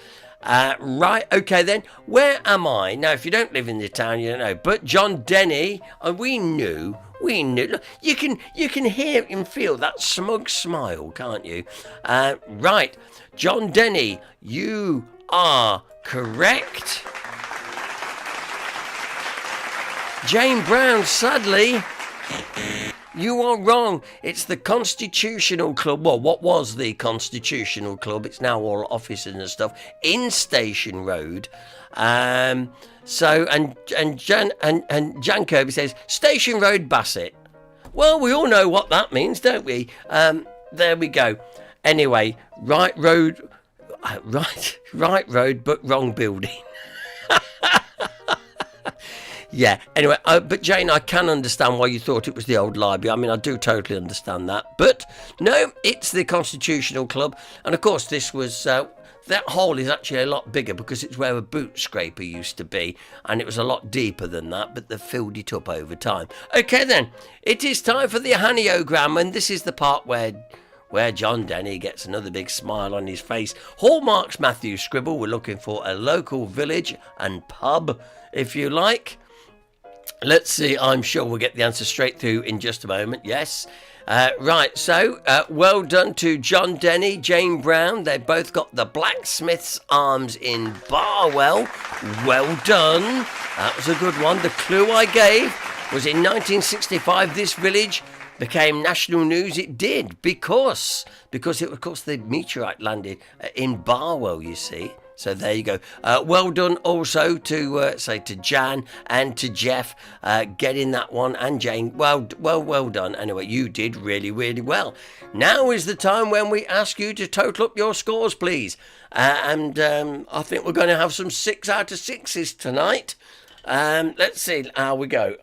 Right, okay then. Where am I? Now, if you don't live in the town, you don't know. But John Denny, we knew. Look, you can hear and feel that smug smile, can't you? Right, John Denny, you are correct. Jane Brown, sadly, you are wrong. It's the Constitutional Club. Well, what was the Constitutional Club? It's now all offices and stuff in Station Road. Jan Kirby says Station Road, Bassett. Well, we all know what that means, don't we? There we go. Anyway, right road, but wrong building. Yeah, anyway, but Jane, I can understand why you thought it was the old library. I mean, I do totally understand that. But no, it's the Constitutional Club. And of course, this was, that hole is actually a lot bigger because it's where a boot scraper used to be. And it was a lot deeper than that, but they've filled it up over time. Okay then, it is time for the Haniogram. And this is the part where where John Denny gets another big smile on his face. Hallmark's Matthew Scribble, we're looking for a local village and pub, if you like. Let's see, I'm sure we'll get the answer straight through in just a moment, yes. Right, so well done to John Denny, Jane Brown. They've both got the Blacksmith's Arms in Barwell. Well done. That was a good one. The clue I gave was in 1965 this village became national news. It did because it, of course, the meteorite landed in Barwell, you see. So there you go. Well done also to to Jan and to Jeff getting that one, and Jane. Well done. Anyway, you did really, really well. Now is the time when we ask you to total up your scores, please. And I think we're going to have some 6 out of 6s tonight. Let's see how we go.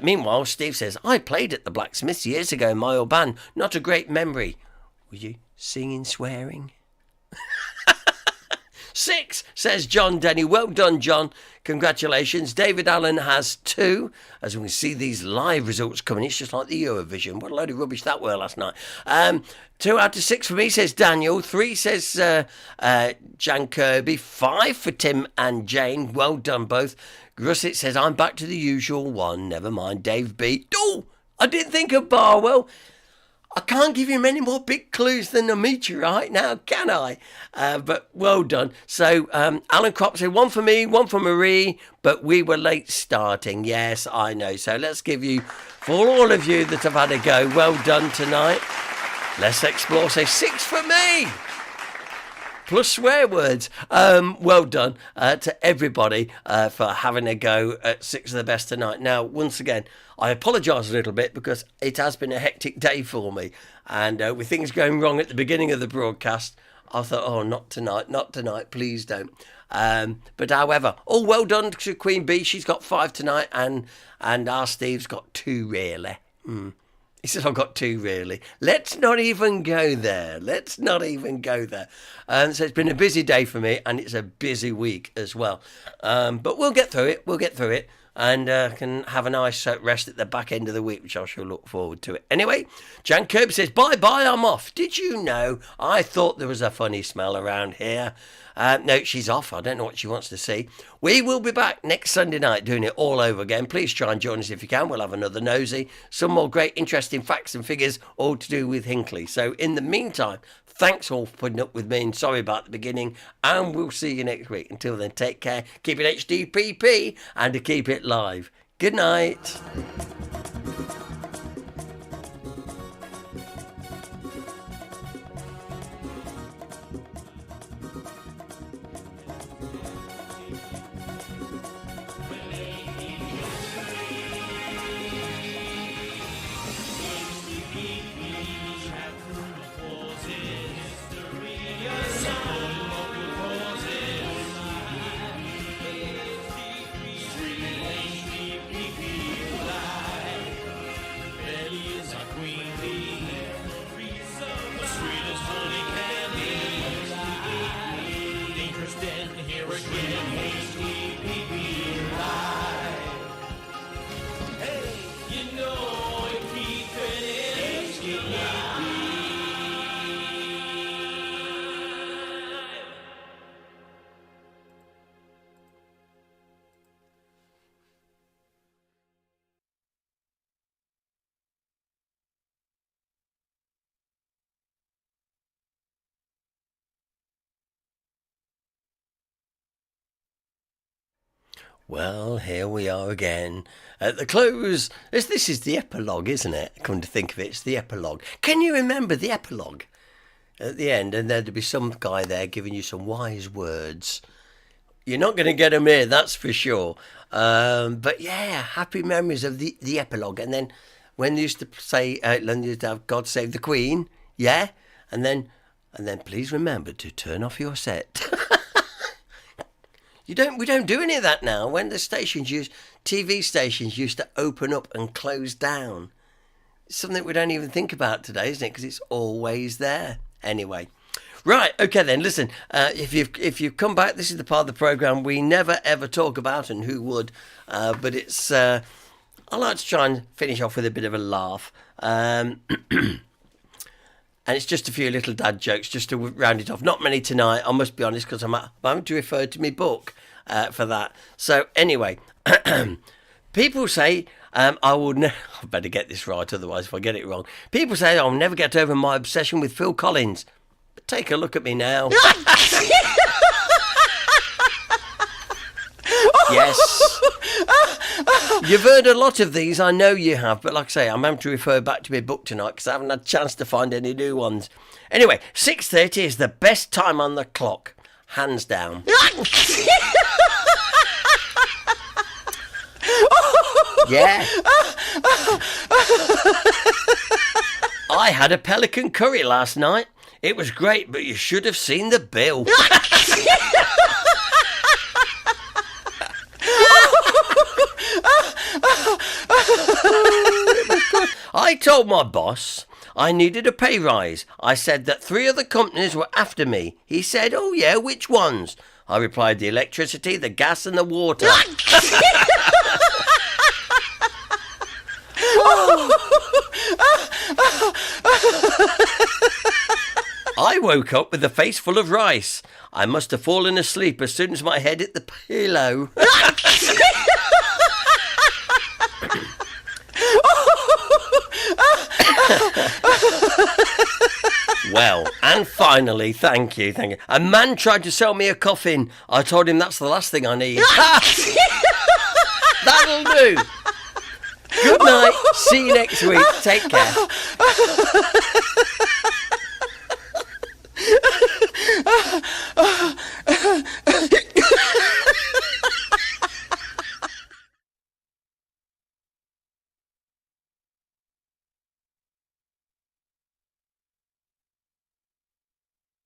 Meanwhile, Steve says, I played at the Blacksmiths years ago in my old band. Not a great memory. Were you singing, swearing? 6, says John Denny. Well done, John. Congratulations. David Allen has 2. As we can see these live results coming, it's just like the Eurovision. What a load of rubbish that were last night. 2 out of 6 for me, says Daniel. 3 says Jan Kirby. 5 for Tim and Jane. Well done, both. Grusset says, I'm back to the usual one. Never mind. Dave B. Oh, I didn't think of Barwell. I can't give you many more big clues than a meteorite now, can I? But well done. So Alan Crop said 1 for me, 1 for Marie, but we were late starting. Yes, I know. So let's give you, for all of you that have had a go, well done tonight. Let's explore. Say 6 for me. Plus swear words. Well done to everybody for having a go at 6 of the best tonight. Now, once again, I apologise a little bit because it has been a hectic day for me. And with things going wrong at the beginning of the broadcast, I thought, oh, not tonight, please don't. But however, well done to Queen Bee. She's got 5 tonight, and our Steve's got 2 really. He said, I've got 2 really. Let's not even go there. So it's been a busy day for me, and it's a busy week as well. But we'll get through it. And can have a nice rest at the back end of the week, which I shall look forward to it. Anyway, Jan Kirby says, bye-bye, I'm off. Did you know? I thought there was a funny smell around here. No, she's off. I don't know what she wants to see. We will be back next Sunday night doing it all over again. Please try and join us if you can. We'll have another nosy. Some more great, interesting facts and figures, all to do with Hinckley. So in the meantime, thanks all for putting up with me, and sorry about the beginning, and we'll see you next week. Until then, take care, keep it HDPP, and to keep it live. Good night. Well, here we are again at the close. This is the epilogue, isn't it? Come to think of it, it's the epilogue. Can you remember the epilogue? At the end, and there'd be some guy there giving you some wise words. You're not going to get them here, that's for sure. But yeah, happy memories of the epilogue. And then when they used to say, when they used to have God Save the Queen, yeah? And then please remember to turn off your set. We don't do any of that now. When the TV stations used to open up and close down. It's something we don't even think about today, isn't it? Because it's always there. Anyway. Right, okay then, listen, if you've come back, this is the part of the programme we never ever talk about, and who would, but it's, I like to try and finish off with a bit of a laugh. And it's just a few little dad jokes just to round it off. Not many tonight, I must be honest, because I'm having to refer to my book for that. So anyway, people say I better get this right, otherwise if I get it wrong. People say I'll never get over my obsession with Phil Collins. But take a look at me now. Yes. You've heard a lot of these, I know you have, but like I say, I'm having to refer back to my book tonight because I haven't had a chance to find any new ones. Anyway, 6:30 is the best time on the clock, hands down. Yeah. I had a pelican curry last night. It was great, but you should have seen the bill. I told my boss I needed a pay rise. I said that 3 other companies were after me. He said, "Oh yeah, which ones?" I replied, "The electricity, the gas and the water." I woke up with a face full of rice. I must have fallen asleep as soon as my head hit the pillow. Well, and finally, thank you. A man tried to sell me a coffin. I told him that's the last thing I need. That'll do. Good night. See you next week. Take care.